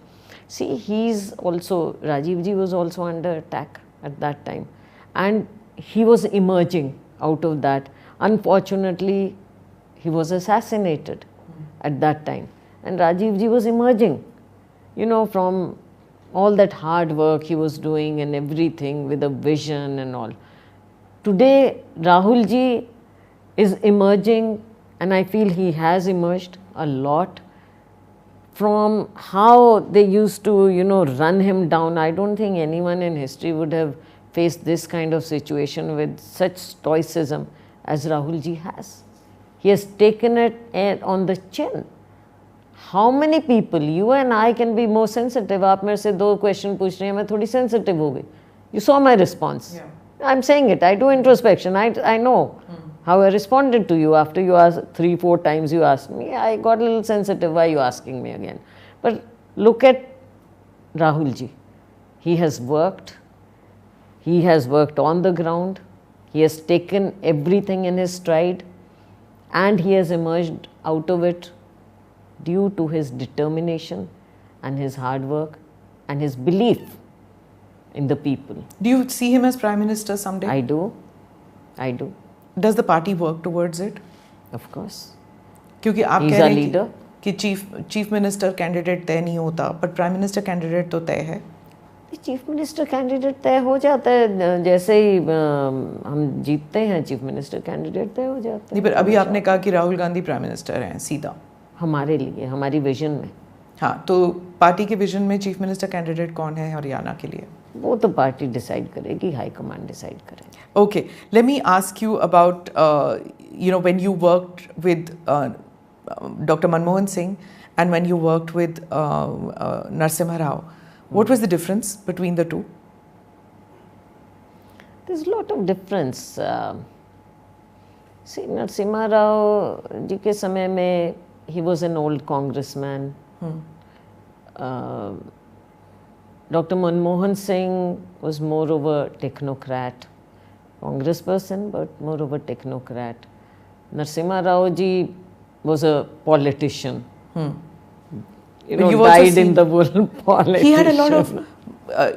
see, Rajiv ji was also under attack at that time, and he was emerging out of that. Unfortunately, he was assassinated at that time, and Rajiv ji was emerging, from all that hard work he was doing and everything with a vision and all. Today, Rahul ji is emerging, and I feel he has emerged a lot from how they used to, run him down. I don't think anyone in history would have faced this kind of situation with such stoicism as Rahul ji has. He has taken it on the chin. How many people, you and I, can be more sensitive? आप मेरे से 2 question पूछ रहे हैं, मैं थोड़ी sensitive हो गई. You saw my response. Yeah. I'm saying it. I do introspection. I know. How I responded to you after you asked 3-4 times you asked me. I got a little sensitive. Why are you asking me again? But look at Rahul ji. He has worked. He has worked on the ground. He has taken everything in his stride, and he has emerged out of it due to his determination and his hard work and his belief in the people. Do you see him as Prime Minister someday? I do. Does the party work towards it? Of course. क्योंकि आप कह रहे हैं कि chief minister candidate तय नहीं होता, but prime minister candidate तो तय है. चीफ मिनिस्टर कैंडिडेट तय हो जाता है, जैसे ही हम जीतते हैं चीफ मिनिस्टर कैंडिडेट तय हो जाता है. नहीं, पर अभी आपने कहा कि राहुल गांधी प्राइम मिनिस्टर हैं सीधा. हमारे लिए, हमारी विजन में. हाँ, तो पार्टी के विजन में चीफ मिनिस्टर कैंडिडेट कौन है हरियाणा के लिए? वो तो पार्टी डिसाइड करेगी, हाई कमांड डिसाइड करेगी. Okay, let me ask you about, when you worked with Dr. Manmohan Singh and when you worked with Narasimha Rao, what was the difference between the two? There's a lot of difference. See, Narasimha Rao ji के समय में he was an old congressman. Dr. Manmohan Singh was more of a technocrat, Congress person, but more of a technocrat. Narasimha Rao ji was a politician. You've also died in seen- the world politician. He had a lot of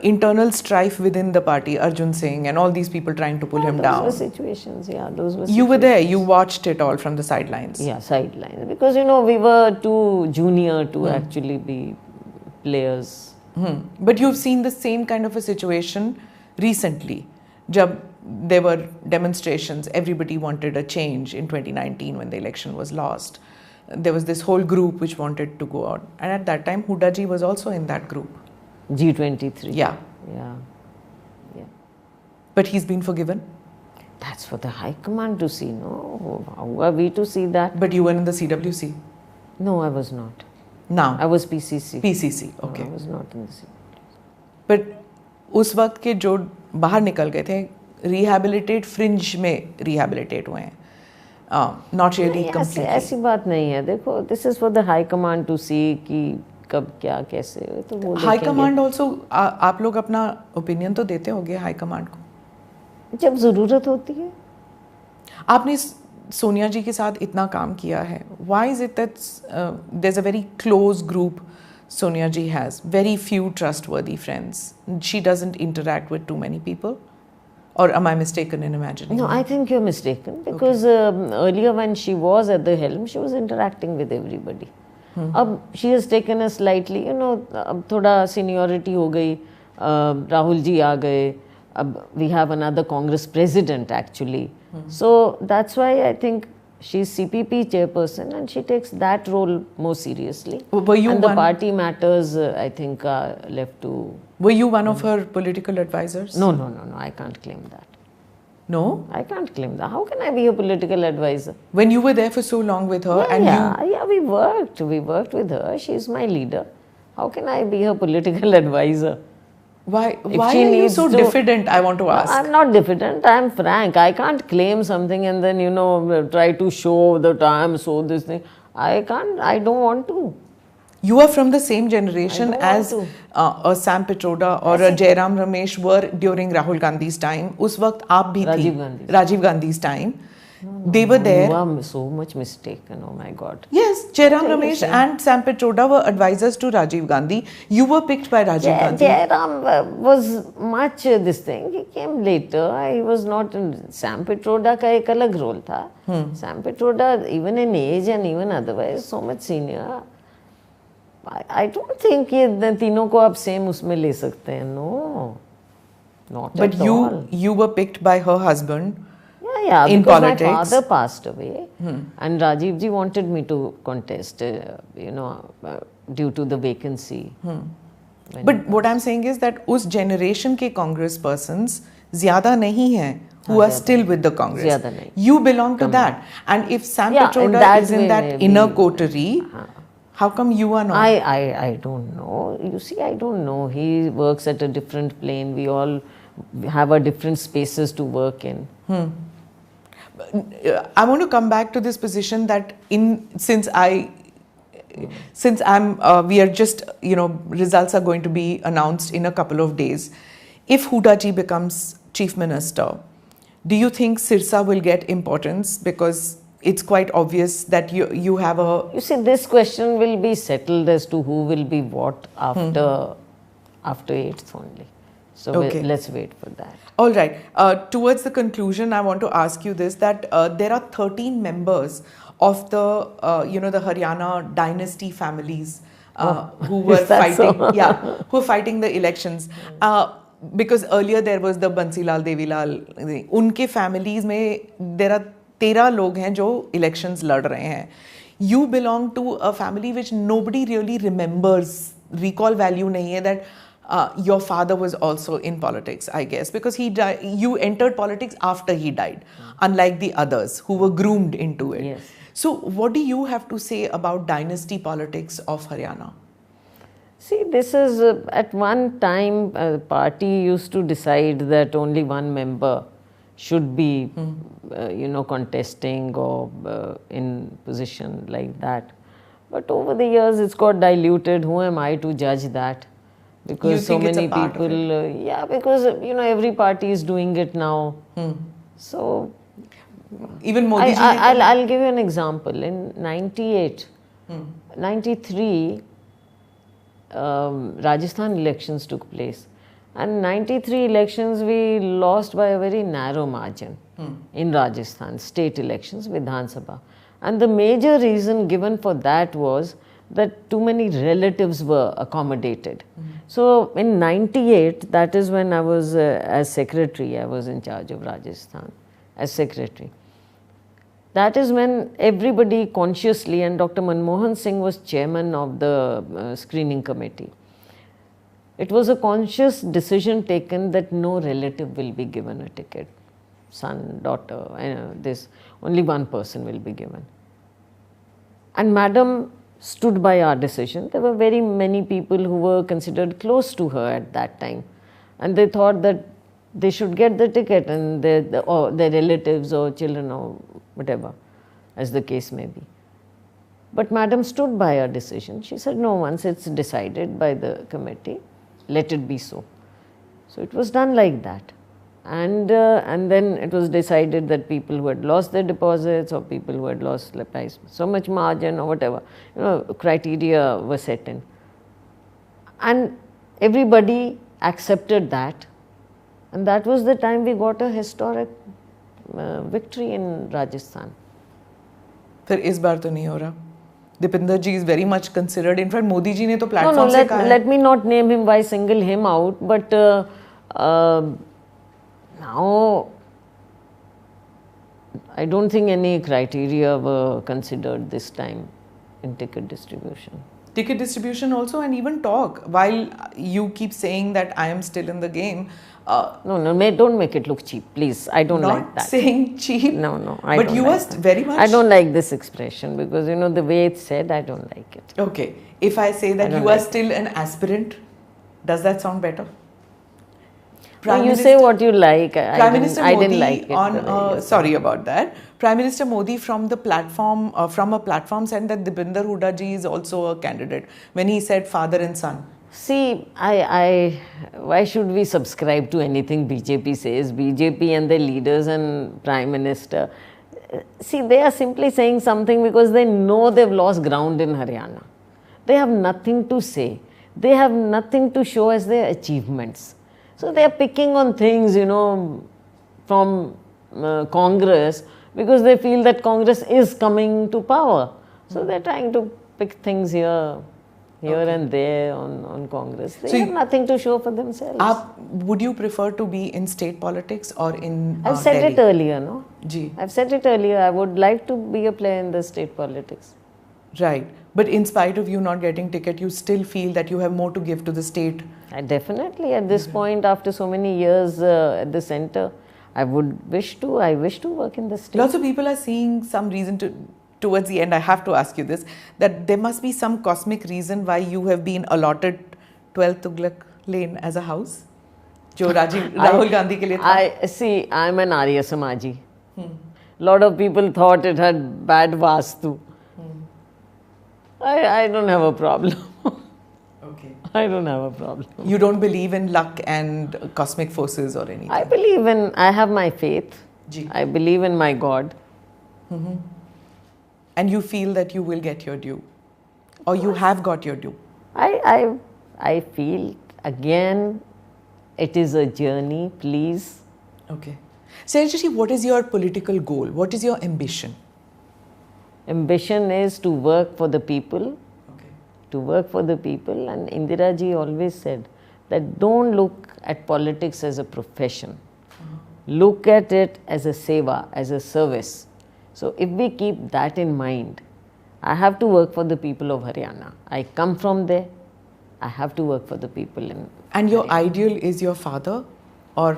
internal strife within the party, Arjun Singh and all these people trying to pull him those down. were situations, yeah, those were You were situations. there, you watched it all from the sidelines. Yeah, sidelines. Because, we were too junior to actually be players. But you've seen the same kind of a situation recently. Jab there were demonstrations, everybody wanted a change in 2019 when the election was lost. There was this whole group which wanted to go out. And at that time, Hooda ji was also in that group. G23. Yeah. Yeah. But he's been forgiven. That's for the High Command to see, no? How are we to see that? But you were in the CWC. No, I was not. Now, I was PCC. PCC. No, Okay. I was not in the CCC. But उस वक्त के जो बाहर निकल गए थे, rehabilitate fringe में rehabilitate हुए हैं. Not really नहीं, completely. ऐसी बात नहीं है. देखो, this is for the High Command to see कि कब क्या कैसे तो वो हाई देखेंगे. कमांड ऑल्सो आप लोग अपना ओपिनियन तो देते होंगे हाई कमांड को. जब ज़रूरत होती है. आपने सोनिया जी के साथ इतना काम किया है. Why is it that there is a very close group Sonia ji has, very few trustworthy friends. She doesn't interact with too many people. Or am I mistaken in imagining? No, I think you're mistaken because earlier when she was at the helm, she was interacting with everybody. अब she has taken a slightly, अब थोड़ा seniority हो गई. राहुल जी आ गए. अब we have another Congress president actually. So that's why I think she's CPP chairperson and she takes that role more seriously. Were you and the one- party matters, I think, are left to. Were you one of her political advisors? No, I can't claim that. No? I can't claim that. How can I be a political advisor? When you were there for so long with her and Yeah, we worked with her. She's my leader. How can I be her political advisor? why If are she you needs so to- diffident, I want to ask? I'm not diffident. I'm frank. I can't claim something and then, try to show that I'm so this thing. I can't. I don't want to. You are from the same generation I don't as want a Sam Pitroda or a Jairam Ramesh were during Rahul Gandhi's time. उस वक्त आप भी थी. Rajiv Gandhi's. Rajiv Gandhi's time. They were there. You are so much mistaken. Oh my God. Yes, Jairam Okay, Ramesh okay. and Sam Pitroda were advisors to Rajiv Gandhi. You were picked by Rajiv Gandhi. Jairam was much this thing. He came later. I was not in. Sam Pitroda का एक अलग role था. Sam Pitroda, even in age and even otherwise, so much senior. I don't think ये तीनों को आप same उसमें ले सकते हैं. No, not But at all. you were picked by her husband. Yeah, in because politics. my father passed away, and Rajiv ji wanted me to contest, due to the vacancy. But what I'm saying is that उस generation के Congress persons ज़्यादा नहीं हैं who are still with the Congress. ज़्यादा नहीं. You belong to that. And if Sam Yeah, in Pitroda that is in way that maybe. inner coterie, how come you are not? I don't know. You see, I don't know. He works at a different plane. We all have our different spaces to work in. I want to come back to this position that since I'm we are just results are going to be announced in a couple of days. If Hooda ji becomes chief minister, do you think Sirsa will get importance, because it's quite obvious that you have a You see, this question will be settled as to who will be what after 8th only. So Okay. let's wait for that. All right. Towards the conclusion, I want to ask you this: that there are 13 members of the the Haryana dynasty families who were Is that fighting, so? who were fighting the elections. Because earlier there was the Bansilal Devilal. उनके families में there are 13 लोग हैं जो elections लड़ रहे हैं. You belong to a family which nobody really remembers. Recall value नहीं है that your father was also in politics, I guess, because he died. You entered politics after he died, unlike the others who were groomed into it. Yes. So, what do you have to say about dynasty politics of Haryana? See, this is at one time the party used to decide that only one member should be, contesting or in position like that. But over the years, it's got diluted. Who am I to judge that? Because so many people, because every party is doing it now. So even Modi ji, I'll give you an example. In 93, Rajasthan elections took place, and 93 elections we lost by a very narrow margin in Rajasthan state elections, Vidhan Sabha, and the major reason given for that was that too many relatives were accommodated. So in 98, that is when I was as secretary, I was in charge of Rajasthan as secretary. That is when everybody consciously, and Dr. Manmohan Singh was chairman of the screening committee. It was a conscious decision taken that no relative will be given a ticket. Son, daughter, only one person will be given. And Madam stood by our decision. There were very many people who were considered close to her at that time. And they thought that they should get the ticket, and their relatives or children or whatever, as the case may be. But Madam stood by her decision. She said, no, once it's decided by the committee, let it be so. So it was done like that. And then it was decided that people who had lost their deposits or people who had lost by so much margin or whatever, criteria were set in. And everybody accepted that. And that was the time we got a historic victory in Rajasthan. फिर इस बार तो नहीं हो रहा. Dipinder ji is very much considered. In fact, Modi ji ने तो platform से कहा है. Let me not name him, why single him out, but now I don't think any criteria were considered this time in ticket distribution. Ticket distribution also, and even talk. While you keep saying that I am still in the game. Don't make it look cheap, please. I don't like that. Not saying cheap. No, but you are very much. I don't like this expression because the way it's said, I don't like it. Okay, if I say that you are still an aspirant, does that sound better? You say what you like. Prime Minister Modi, I didn't like it. Sorry about that. Prime Minister Modi from the platform, from a platform said that Dipinder Hooda ji is also a candidate when he said father and son. See, why should we subscribe to anything BJP says? BJP and their leaders and Prime Minister, see, they are simply saying something because they know they've lost ground in Haryana. They have nothing to say. They have nothing to show as their achievements. So they are picking on things, from Congress because they feel that Congress is coming to power. So they're trying to pick things here and there on Congress. They have nothing to show for themselves. Would you prefer to be in state politics or in I've said Delhi? it earlier, no? Ji. I've said it earlier. I would like to be a player in the state politics. Right. But in spite of you not getting ticket, you still feel that you have more to give to the state? Definitely. At this point, after so many years at the center, I wish to work in the state. Lots of people are seeing some reason towards the end, I have to ask you this, that there must be some cosmic reason why you have been allotted 12th Tughlaq Lane as a house? Jo Rahul Gandhi ke liye tha? See, I'm an Arya Samaji. Lot of people thought it had bad vastu. I don't have a problem. Okay. I don't have a problem. You don't believe in luck and cosmic forces or anything? I have my faith. Ji. I believe in my God. And you feel that you will get your due? Or you have got your due? I feel, again, it is a journey, please. Okay. Shailaja, what is your political goal? What is your ambition? Ambition is to work for the people. Okay. To work for the people. And Indira ji always said that don't look at politics as a profession. Look at it as a seva, as a service. So if we keep that in mind, I have to work for the people of Haryana. I come from there. I have to work for the people. And your ideal is your father, or?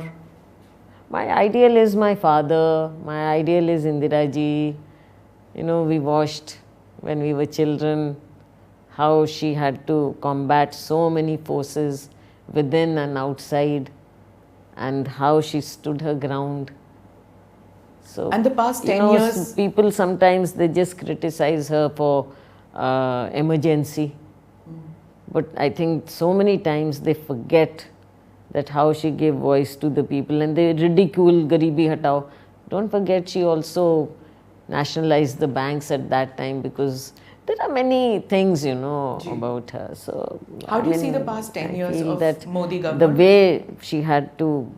My ideal is my father. My ideal is Indira ji. You know, we watched when we were children how she had to combat so many forces within and outside, and how she stood her ground. So, and the past 10 years, people sometimes they just criticize her for emergency. But I think so many times they forget that how she gave voice to the people, and they ridicule Garibi Hatao. Don't forget she also nationalized the banks at that time, because there are many things, you know, about her. So how do you see the past 10 years of Modi government? The way she had to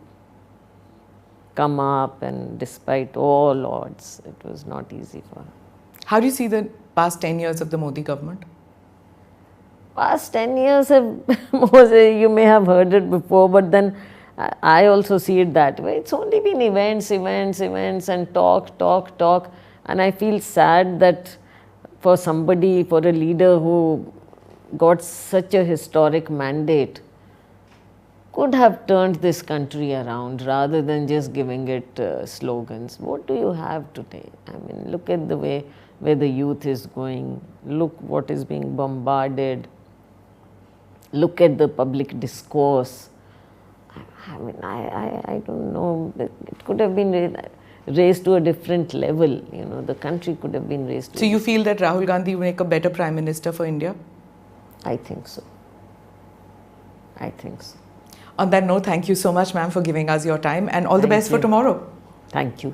come up, and despite all odds, it was not easy for her. How do you see the past 10 years of the Modi government? Past 10 years you may have heard it before, but then I also see it that way. It's only been events, and talk. And I feel sad that for somebody, for a leader who got such a historic mandate, could have turned this country around rather than just giving it slogans. What do you have today? I mean, look at the way where the youth is going. Look what is being bombarded. Look at the public discourse. I mean, I don't know. It could have been raised to a different level. You know, the country could have been raised to. So you feel that Rahul Gandhi will make a better Prime Minister for India? I think so. I think so. On that note, thank you so much, ma'am, for giving us your time, and all the best for tomorrow. Thank you.